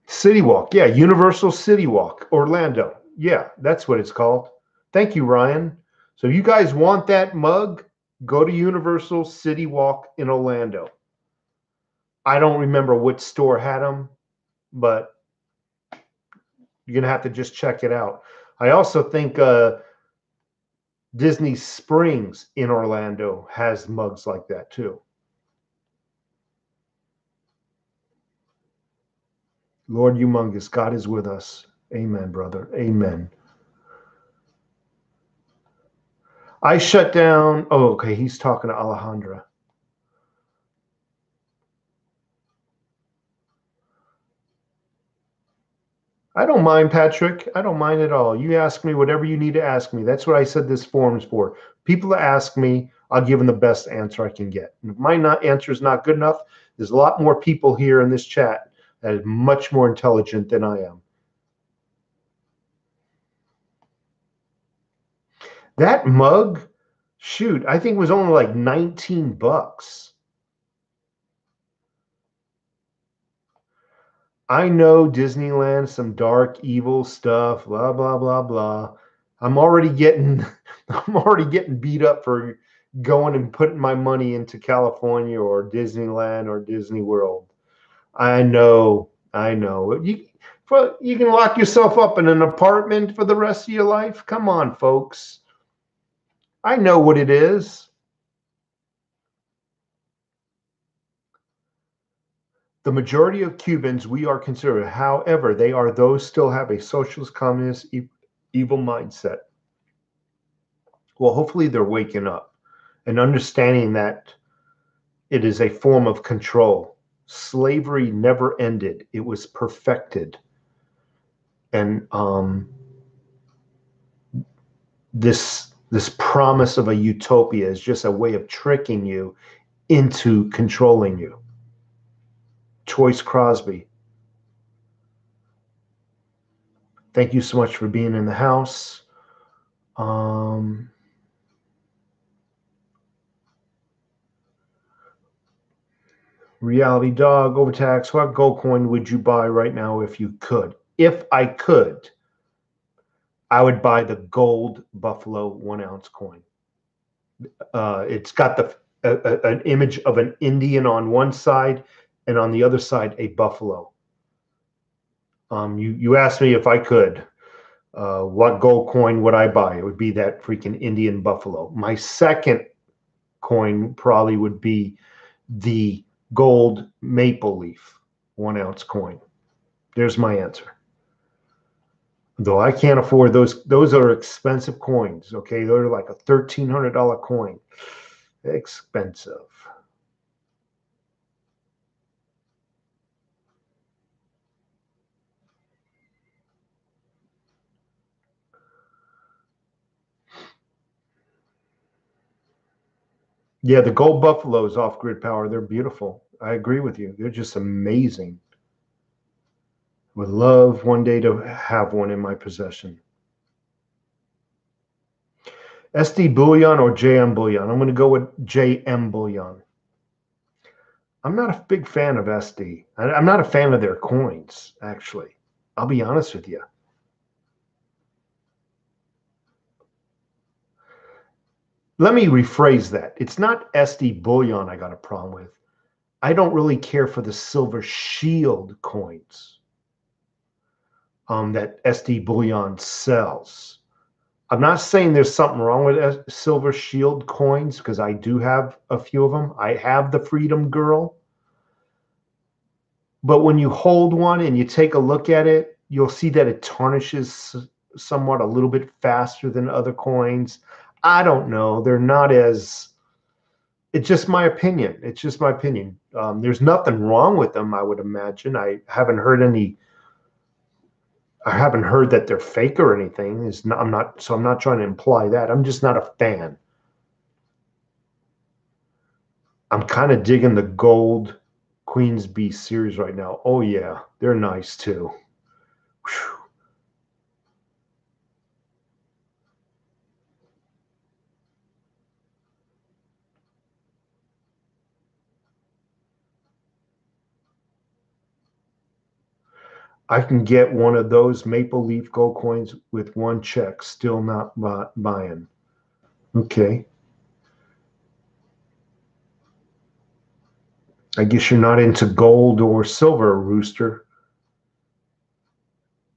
City Walk. Yeah, Universal City Walk, Orlando. Yeah, that's what it's called. Thank you, Ryan. So you guys want that mug? Go to Universal City Walk in Orlando. I don't remember which store had them, but you're going to have to just check it out. I also think Disney Springs in Orlando has mugs like that too. Lord humongous, God is with us. Amen, brother. Amen. I shut down. Oh, okay. He's talking to Alejandra. I don't mind, Patrick. I don't mind at all. You ask me whatever you need to ask me. That's what I said this forum's for. People that ask me, I'll give them the best answer I can get. And if my answer is not good enough, there's a lot more people here in this chat that is much more intelligent than I am. That mug, shoot, I think it was only like 19 bucks. I know Disneyland, some dark, evil stuff, blah, blah, blah, blah. I'm already getting beat up for going and putting my money into California or Disneyland or Disney World. I know. You can lock yourself up in an apartment for the rest of your life. Come on, folks. I know what it is. The majority of Cubans, we are conservative. However, they are those still have a socialist, communist, evil mindset. Well, hopefully they're waking up and understanding that it is a form of control. Slavery never ended. It was perfected. And this promise of a utopia is just a way of tricking you into controlling you. Choice Crosby. Thank you so much for being in the house. Reality Dog, Overtax, what gold coin would you buy right now if you could? If I could, I would buy the gold Buffalo 1 ounce coin. It's got an image of an Indian on one side, and on the other side a buffalo. You asked me if I could, what gold coin would I buy? It would be that freaking Indian buffalo. My second coin probably would be the gold maple leaf 1 ounce coin. There's my answer. Though I can't afford those. Those are expensive coins. Okay, they're like a $1,300 coin. Expensive. Yeah, the gold buffaloes off grid power, they're beautiful. I agree with you. They're just amazing. Would love one day to have one in my possession. SD bullion or JM bullion? I'm going to go with JM bullion. I'm not a big fan of SD. I'm not a fan of their coins, actually. I'll be honest with you. Let me rephrase that. It's not SD bullion I got a problem with. I don't really care for the silver shield coins that SD bullion sells. I'm not saying there's something wrong with silver shield coins, because I do have a few of them. I have the Freedom Girl. But when you hold one and you take a look at it, you'll see that it tarnishes somewhat a little bit faster than other coins. I don't know. They're not as... It's just my opinion. It's just my opinion. There's nothing wrong with them, I would imagine. I haven't heard that they're fake or anything. I'm not trying to imply that. I'm just not a fan. I'm kind of digging the gold Queen's Beast series right now. Oh yeah, they're nice too. Whew. I can get one of those maple leaf gold coins with one check, still not buying. Okay. I guess you're not into gold or silver, Rooster.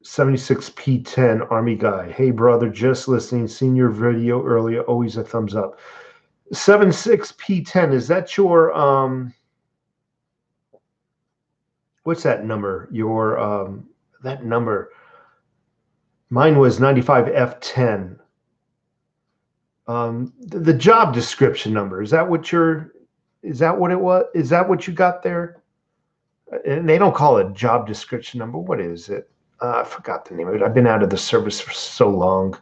76P10 Army Guy. Hey, brother, just listening. Seen your video earlier. Always a thumbs up. 76P10, is that your... what's that number? Your that number. Mine was 95F10. The job description number. Is that what it was? Is that what you got there? And they don't call it job description number. What is it? I forgot the name of it. I've been out of the service for so long.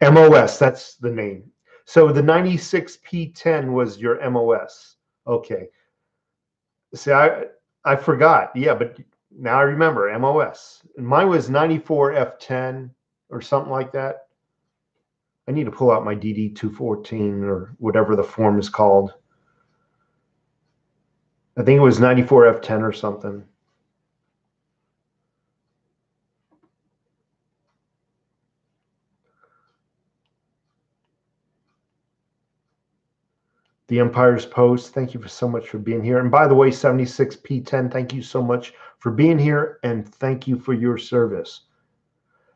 MOS, that's the name. So the 96P10 was your MOS. Okay. See, I forgot. Yeah, but now I remember MOS. And mine was 94F10 or something like that. I need to pull out my DD214 or whatever the form is called. I think it was 94F10 or something. The Empire's Post, thank you so much for being here. And by the way, 76P10, thank you so much for being here, and thank you for your service.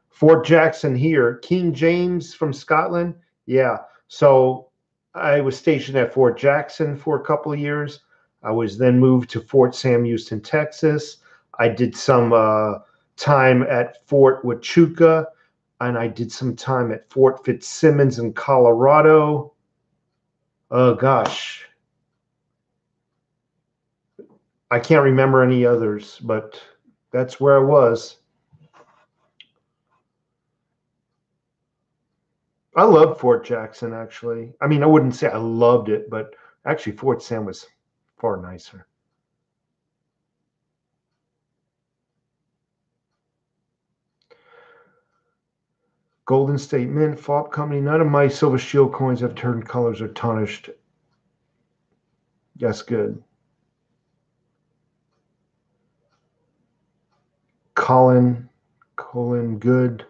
Fort Jackson here. King James from Scotland. Yeah, so I was stationed at Fort Jackson for a couple of years. I was then moved to Fort Sam Houston, Texas. I did some time at Fort Huachuca, and I did some time at Fort Fitzsimmons in Colorado. Oh, gosh. I can't remember any others, but that's where I was. I loved Fort Jackson, actually. I mean, I wouldn't say I loved it, but actually Fort Sam was far nicer. Golden State Mint, FOB Company. None of my Silver Shield coins have turned colors or tarnished. That's good. Colin, good.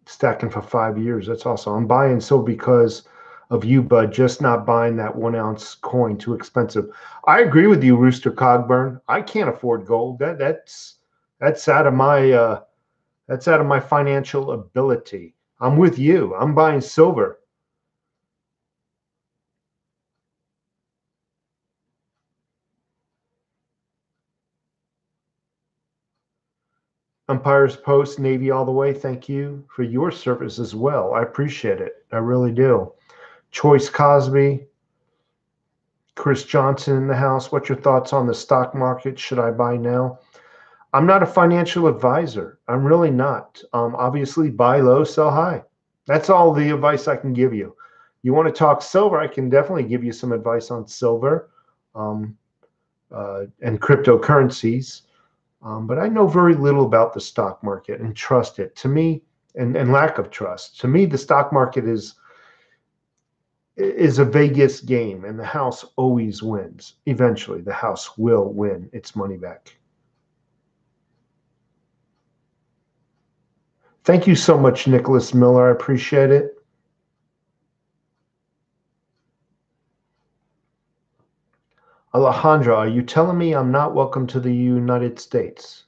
Stacking for 5 years. That's awesome. I'm buying silver because of you, bud. Just not buying that 1 ounce coin. Too expensive. I agree with you, Rooster Cogburn. I can't afford gold. That's out of my financial ability. I'm with you. I'm buying silver. Empire's Post, Navy all the way. Thank you for your service as well. I appreciate it. I really do. Choice Cosby, Chris Johnson in the house. What's your thoughts on the stock market? Should I buy now? I'm not a financial advisor. I'm really not. Obviously, buy low, sell high. That's all the advice I can give you. You want to talk silver, I can definitely give you some advice on silver and cryptocurrencies. But I know very little about the stock market and trust it. To me, and lack of trust. To me, the stock market is a Vegas game, and the house always wins. Eventually, the house will win its money back. Thank you so much, Nicholas Miller. I appreciate it. Alejandra, are you telling me I'm not welcome to the United States?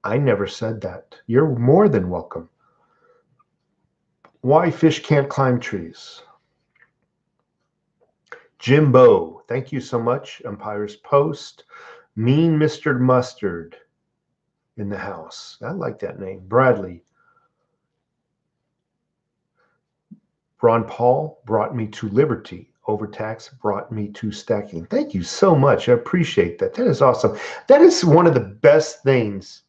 I never said that. You're more than welcome. Why fish can't climb trees? Jimbo, thank you so much. Empire's Post. Mean Mr. Mustard in the house. I like that name. Bradley. Ron Paul brought me to liberty. Overtax brought me to stacking. Thank you so much. I appreciate that. That is awesome. That is one of the best things.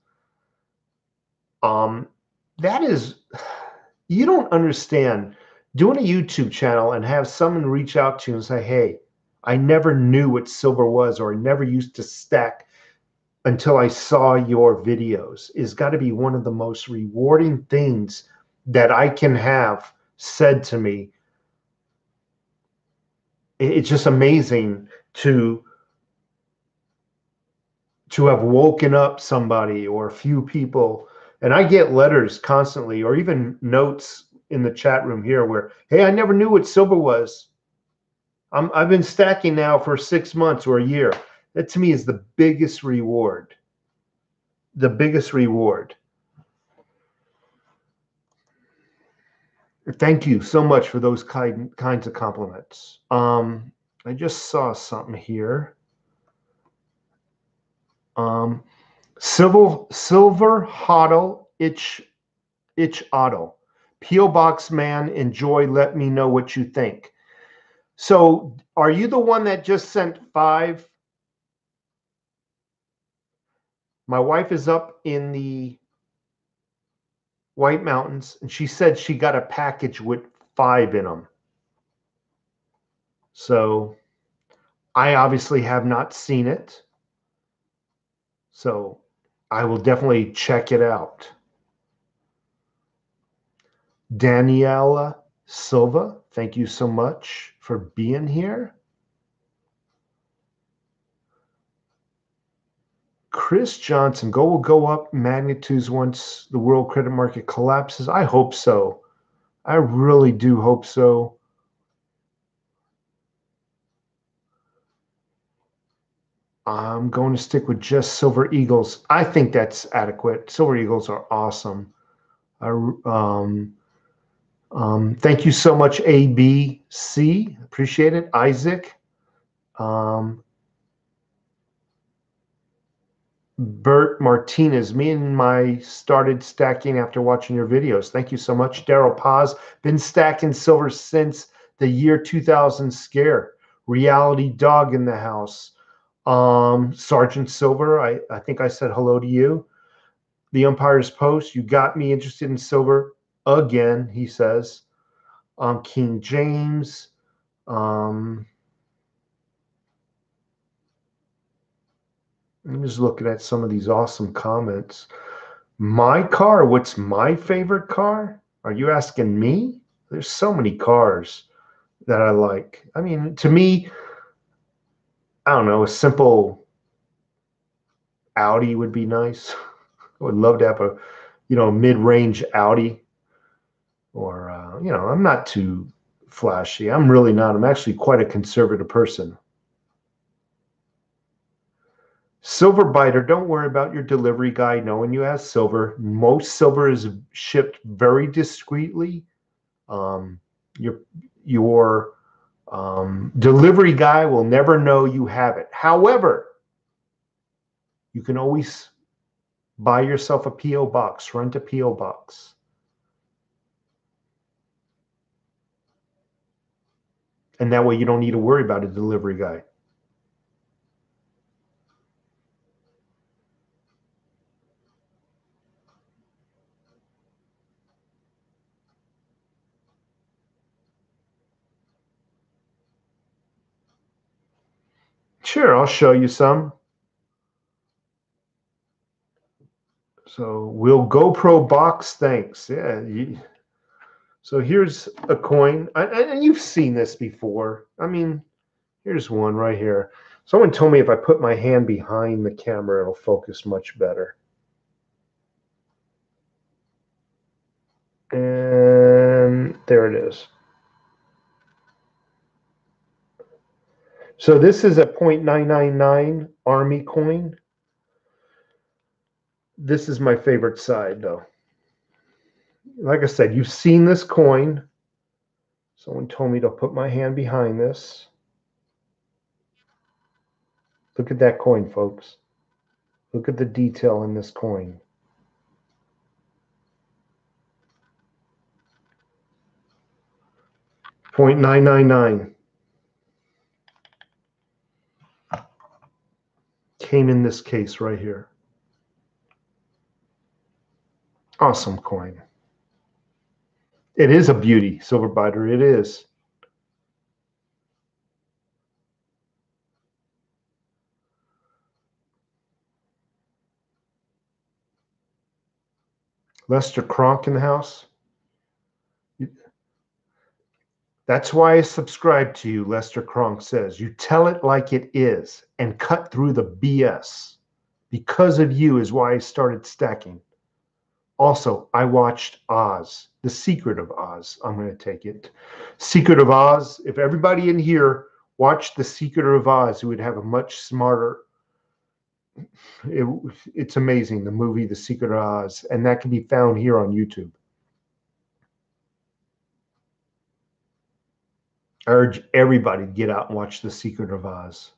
That is, you don't understand doing a YouTube channel and have someone reach out to you and say, hey, I never knew what silver was, or I never used to stack until I saw your videos, is got to be one of the most rewarding things that I can have said to me. It's just amazing to have woken up somebody or a few people. And I get letters constantly, or even notes in the chat room here where, hey, I never knew what silver was. I've been stacking now for 6 months or a year. That to me is the biggest reward. The biggest reward. Thank you so much for those kinds of compliments. I just saw something here. Silver Hodl Itch Otto. P.O. Box Man, enjoy. Let me know what you think. So are you the one that just sent 5? My wife is up in the White Mountains, and she said she got a package with 5 in them. So I obviously have not seen it. So I will definitely check it out. Daniela Silva, thank you so much for being here. Chris Johnson, gold will go up magnitudes once the world credit market collapses. I hope so. I really do hope so. I'm going to stick with just Silver Eagles. I think that's adequate. Silver Eagles are awesome. Thank you so much, ABC. Appreciate it. Isaac. Bert Martinez, me and my started stacking after watching your videos. Thank you so much. Daryl Paz, been stacking silver since the year 2000 scare. Reality Dog in the house. Sergeant Silver, I think I said hello to you. The Empire's Post, you got me interested in silver again, he says. King James. I'm just looking at some of these awesome comments. My car, what's my favorite car? Are you asking me? There's so many cars that I like. I mean, to me, I don't know, a simple Audi would be nice. I would love to have a, mid-range Audi. Or, I'm not too flashy. I'm really not. I'm actually quite a conservative person. Silver Biter, don't worry about your delivery guy knowing you have silver. Most silver is shipped very discreetly. Your delivery guy will never know you have it. However, you can always buy yourself a P.O. box, rent a P.O. box. And that way you don't need to worry about a delivery guy. Sure, I'll show you some. So Will GoPro box, thanks. Yeah. So here's a coin. And you've seen this before. I mean, here's one right here. Someone told me if I put my hand behind the camera, it'll focus much better. And there it is. So this is a 0.999 Army coin. This is my favorite side, though. Like I said, you've seen this coin. Someone told me to put my hand behind this. Look at that coin, folks. Look at the detail in this coin. .999. Came in this case right here. Awesome coin. It is a beauty, Silver Biter. It is. Lester Kronk in the house. That's why I subscribe to you, Lester Kronk says. You tell it like it is and cut through the BS. Because of you is why I started stacking. Also, I watched Oz, The Secret of Oz. I'm going to take it. Secret of Oz. If everybody in here watched The Secret of Oz, we would have a much smarter. It's amazing, the movie The Secret of Oz, and that can be found here on YouTube. I urge everybody to get out and watch The Secret of Oz.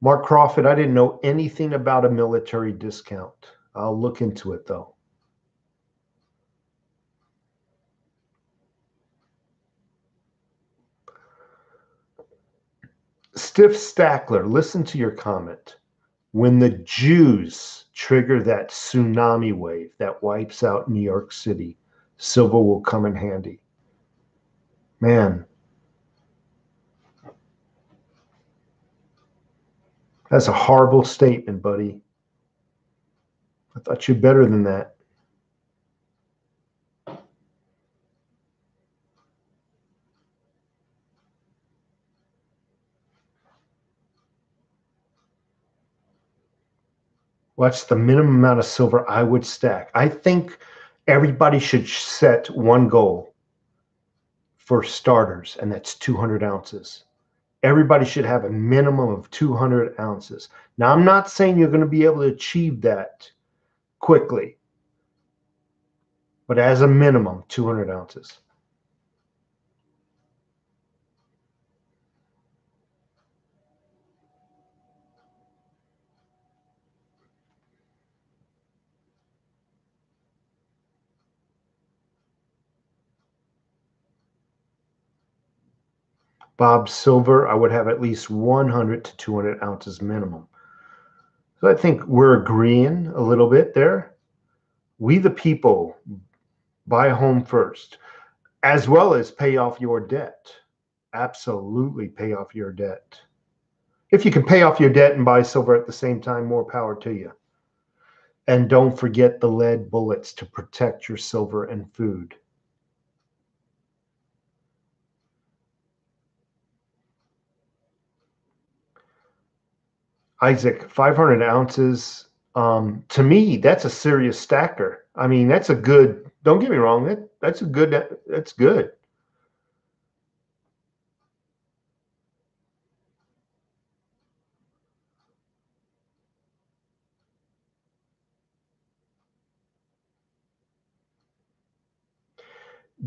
Mark Crawford, I didn't know anything about a military discount. I'll look into it, though. Stiff Stackler, listen to your comment. When the Jews trigger that tsunami wave that wipes out New York City, silver will come in handy. Man, that's a horrible statement, buddy. I thought you were better than that. What's the minimum amount of silver I would stack? I think everybody should set one goal for starters, and that's 200 ounces. Everybody should have a minimum of 200 ounces. Now, I'm not saying you're going to be able to achieve that quickly, but as a minimum, 200 ounces. Bob Silver, I would have at least 100 to 200 ounces minimum. So I think we're agreeing a little bit there. We the people buy a home first, as well as pay off your debt. Absolutely pay off your debt. If you can pay off your debt and buy silver at the same time, more power to you. And don't forget the lead bullets to protect your silver and food. Isaac, 500 ounces. To me, that's a serious stacker. I mean, that's a good, don't get me wrong, that's good.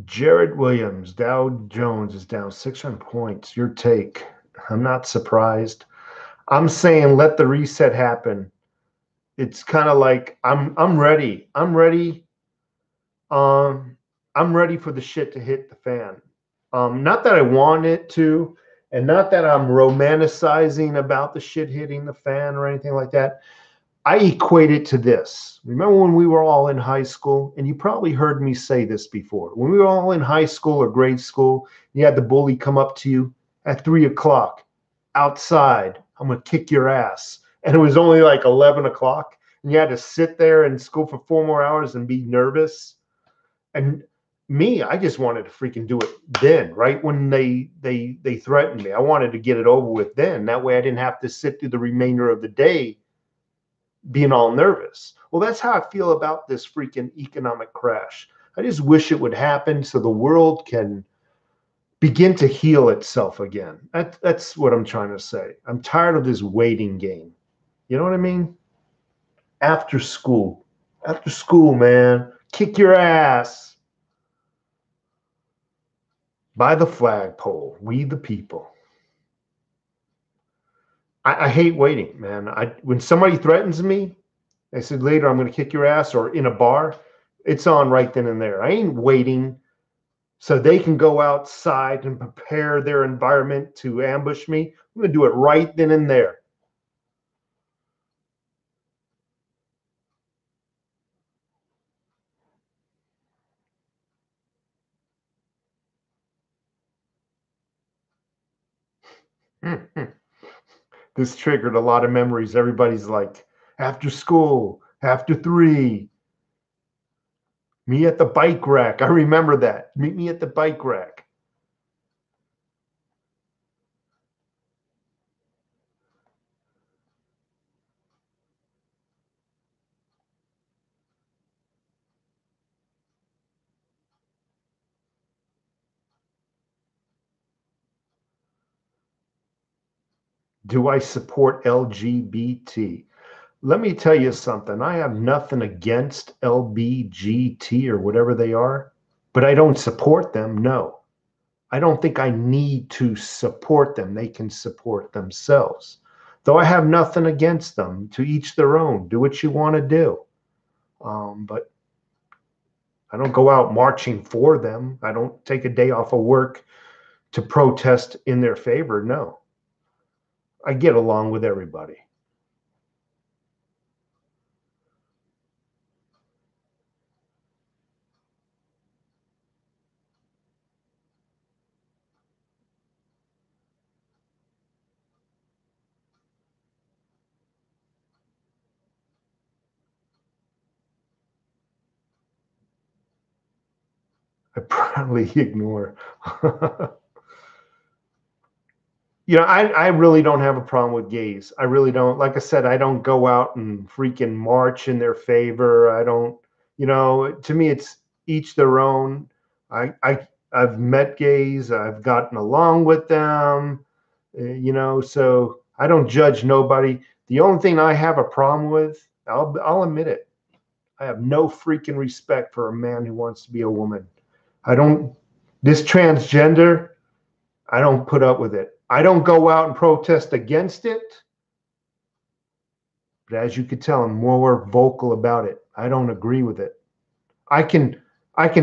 Jared Williams, Dow Jones is down 600 points. Your take. I'm not surprised. I'm saying let the reset happen. It's kind of like I'm ready. I'm ready for the shit to hit the fan. Not that I want it to. And not that I'm romanticizing about the shit hitting the fan or anything like that. I equate it to this. Remember when we were all in high school? And you probably heard me say this before. When we were all in high school or grade school, you had the bully come up to you at 3 o'clock outside. I'm going to kick your ass. And it was only like 11 o'clock. And you had to sit there in school for 4 more hours and be nervous. And me, I just wanted to freaking do it then, right when they threatened me. I wanted to get it over with then. That way I didn't have to sit through the remainder of the day being all nervous. Well, that's how I feel about this freaking economic crash. I just wish it would happen so the world can begin to heal itself again. That's what I'm trying to say. I'm tired of this waiting game. You know what I mean? After school, man, kick your ass. By the flagpole, we the people. I hate waiting, man. When somebody threatens me, I said later I'm going to kick your ass, or in a bar, it's on right then and there. I ain't waiting so they can go outside and prepare their environment to ambush me. I'm going to do it right then and there. This triggered a lot of memories. Everybody's like, after school, after 3, me at the bike rack. I remember that. Meet me at the bike rack. Do I support LGBT? Let me tell you something. I have nothing against LBGT or whatever they are, but I don't support them. No, I don't think I need to support them. They can support themselves. Though I have nothing against them. To each their own. Do what you want to do. But I don't go out marching for them. I don't take a day off of work to protest in their favor. No, I get along with everybody. I proudly ignore. I really don't have a problem with gays. I really don't. Like I said, I don't go out and freaking march in their favor. I don't, to me, it's each their own. I've met gays. I've gotten along with them, so I don't judge nobody. The only thing I have a problem with, I'll admit it. I have no freaking respect for a man who wants to be a woman. I don't, this transgender, I don't put up with it. I don't go out and protest against it, but as you could tell, I'm more vocal about it. I don't agree with it. I can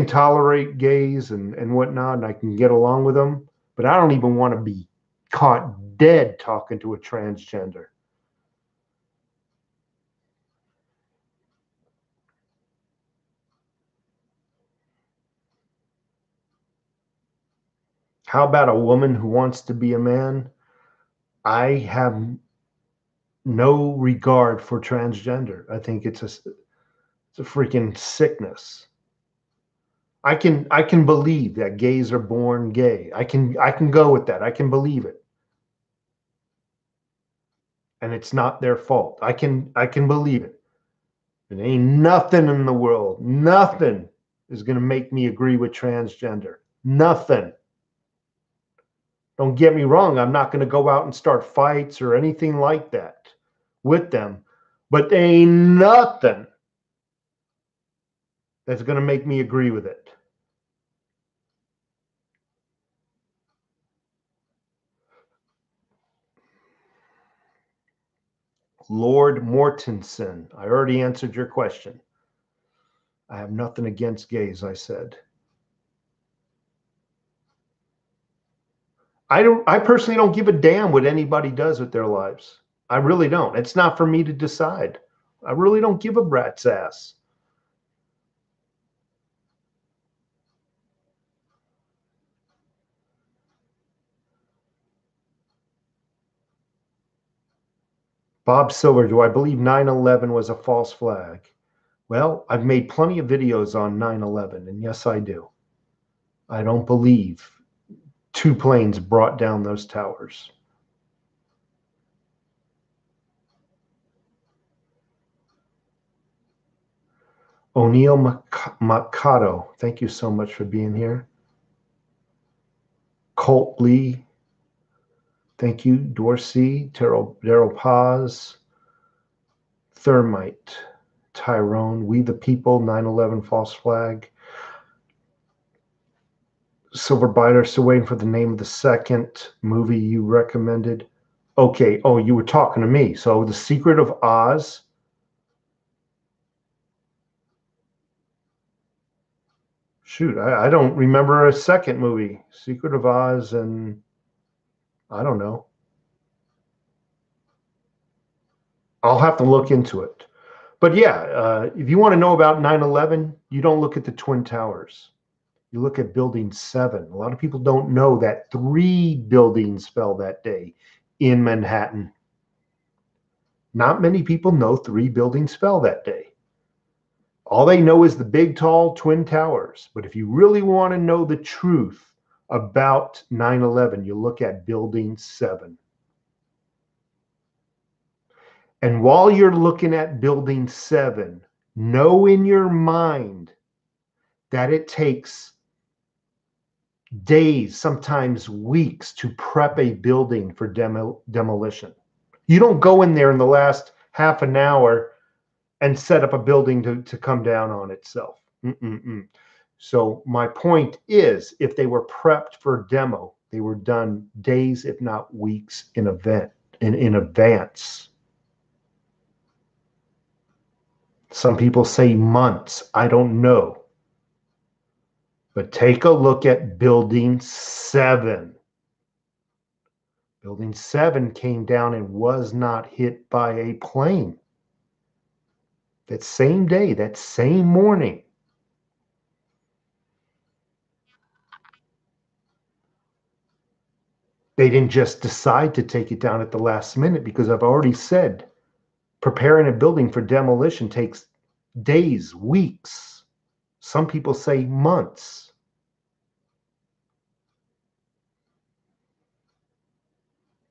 tolerate gays and whatnot, and I can get along with them, but I don't even want to be caught dead talking to a transgender. How about a woman who wants to be a man? I have no regard for transgender. I think it's a freaking sickness. I can believe that gays are born gay. I can go with that. I can believe it. And it's not their fault. I can believe it. There ain't nothing in the world, nothing is going to make me agree with transgender. Nothing. Don't get me wrong, I'm not going to go out and start fights or anything like that with them. But there ain't nothing that's going to make me agree with it. Lord Mortensen, I already answered your question. I have nothing against gays, I said. I personally don't give a damn what anybody does with their lives. I really don't. It's not for me to decide. I really don't give a rat's ass. Bob Silver, do I believe 9/11 was a false flag? Well, I've made plenty of videos on 9/11, and yes, I do. I don't believe two planes brought down those towers. O'Neill Mercado, thank you so much for being here. Colt Lee, thank you. Dorsey, Daryl Paz, Thermite, Tyrone, We the People, 9/11 false flag. Silver Biter, still waiting for the name of the second movie you recommended. Okay, oh, you were talking to me. So The Secret of Oz. Shoot, I don't remember a second movie. Secret of Oz and I don't know. I'll have to look into it. But yeah, if you want to know about 9/11, you don't look at the Twin Towers. You look at Building 7. A lot of people don't know that 3 buildings fell that day in Manhattan. Not many people know 3 buildings fell that day. All they know is the big, tall Twin Towers. But if you really want to know the truth about 9/11, you look at Building 7. And while you're looking at Building 7, know in your mind that it takes days, sometimes weeks, to prep a building for demolition. You don't go in there in the last half an hour and set up a building to come down on itself. So my point is, if they were prepped for demo, they were done days, if not weeks, in advance. Some people say months. I don't know. But take a look at Building 7. Building 7 came down and was not hit by a plane. That same day, that same morning. They didn't just decide to take it down at the last minute, because I've already said preparing a building for demolition takes days, weeks. Some people say months.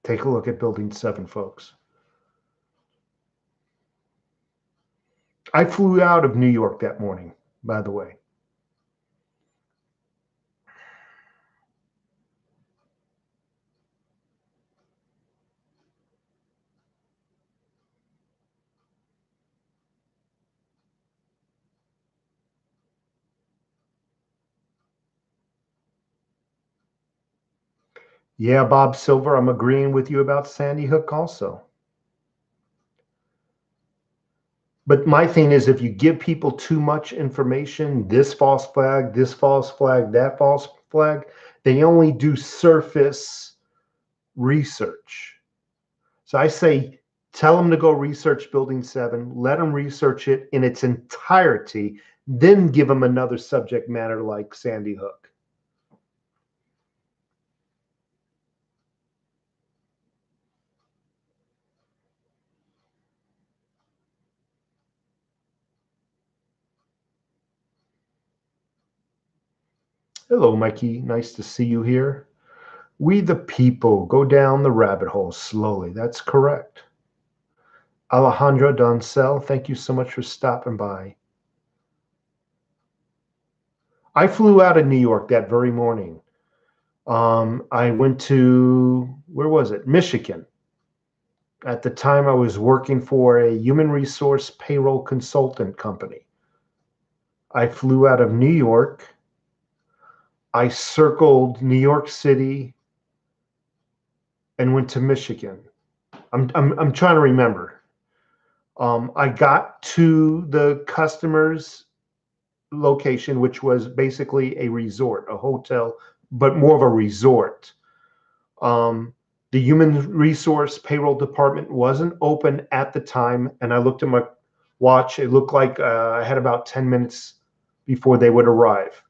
Take a look at Building 7, folks. I flew out of New York that morning, by the way. Yeah, Bob Silver, I'm agreeing with you about Sandy Hook also. But my thing is, if you give people too much information, this false flag, that false flag, they only do surface research. So I say, tell them to go research Building 7, let them research it in its entirety, then give them another subject matter like Sandy Hook. Hello, Mikey. Nice to see you here. We the people go down the rabbit hole slowly. That's correct. Alejandro Doncel, thank you so much for stopping by. I flew out of New York that very morning. I went to, where was it? Michigan. At the time, I was working for a human resource payroll consultant company. I flew out of New York. I circled New York City and went to Michigan. I'm trying to remember. I got to the customer's location, which was basically a resort, a hotel, but more of a resort. The human resource payroll department wasn't open at the time, and I looked at my watch. It looked like I had about 10 minutes before they would arrive.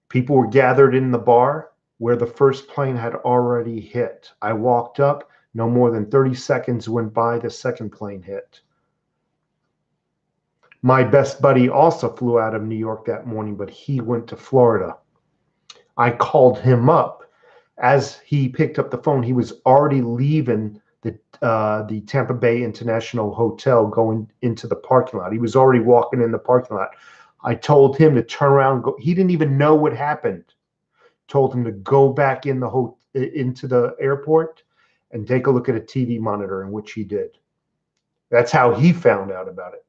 People were gathered in the bar where the first plane had already hit. I walked up. No more than 30 seconds went by, the second plane hit. My best buddy also flew out of New York that morning, but he went to Florida. I called him up. As he picked up the phone, he was already leaving the Tampa Bay International Hotel, going into the parking lot. He was already walking in the parking lot. I told him to turn around and go. He didn't even know what happened. Told him to go back into the airport and take a look at a TV monitor, in which he did. That's how he found out about it.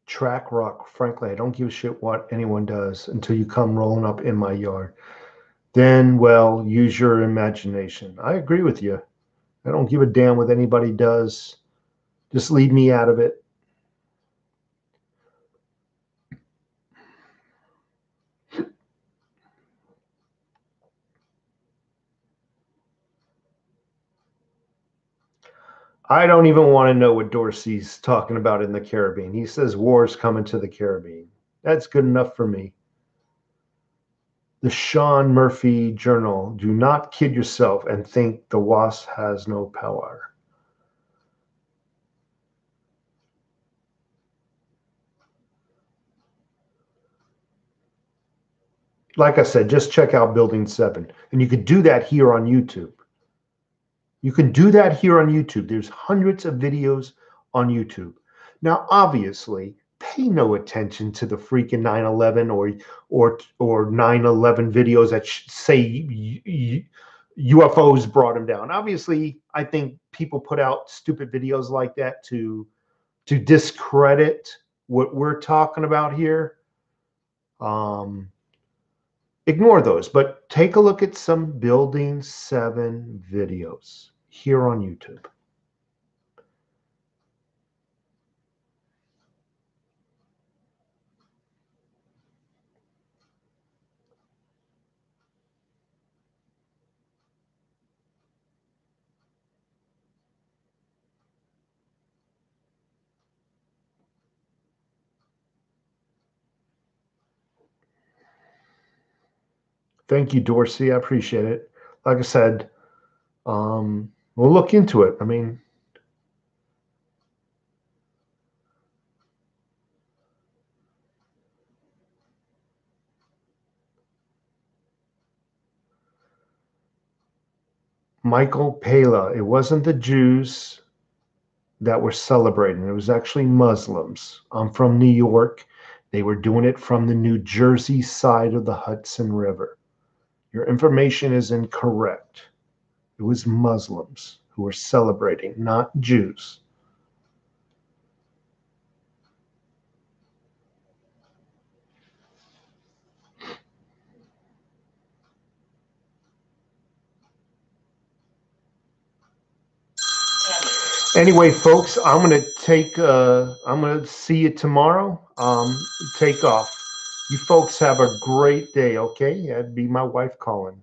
Track rock. Frankly, I don't give a shit what anyone does until you come rolling up in my yard. Then, well, use your imagination. I agree with you. I don't give a damn what anybody does. Just leave me out of it. I don't even want to know what Dorsey's talking about in the Caribbean. He says war's coming to the Caribbean. That's good enough for me. The Sean Murphy Journal. Do not kid yourself and think the WASP has no power. Like I said, just check out Building 7. And you could do that here on YouTube. You can do that here on YouTube. There's hundreds of videos on YouTube. Now, obviously, pay no attention to the freaking 9/11 or 9/11 videos that say UFOs brought them down. Obviously, I think people put out stupid videos like that to discredit what we're talking about here. Ignore those, but take a look at some Building 7 videos here on YouTube. Thank you, Dorsey. I appreciate it. Like I said, we'll look into it. I mean, Michael Pala, it wasn't the Jews that were celebrating. It was actually Muslims. I'm from New York. They were doing it from the New Jersey side of the Hudson River. Your information is incorrect. It was Muslims who were celebrating, not Jews. Anyway, folks, I'm gonna see you tomorrow. Take off. You folks have a great day, okay? That'd be my wife calling.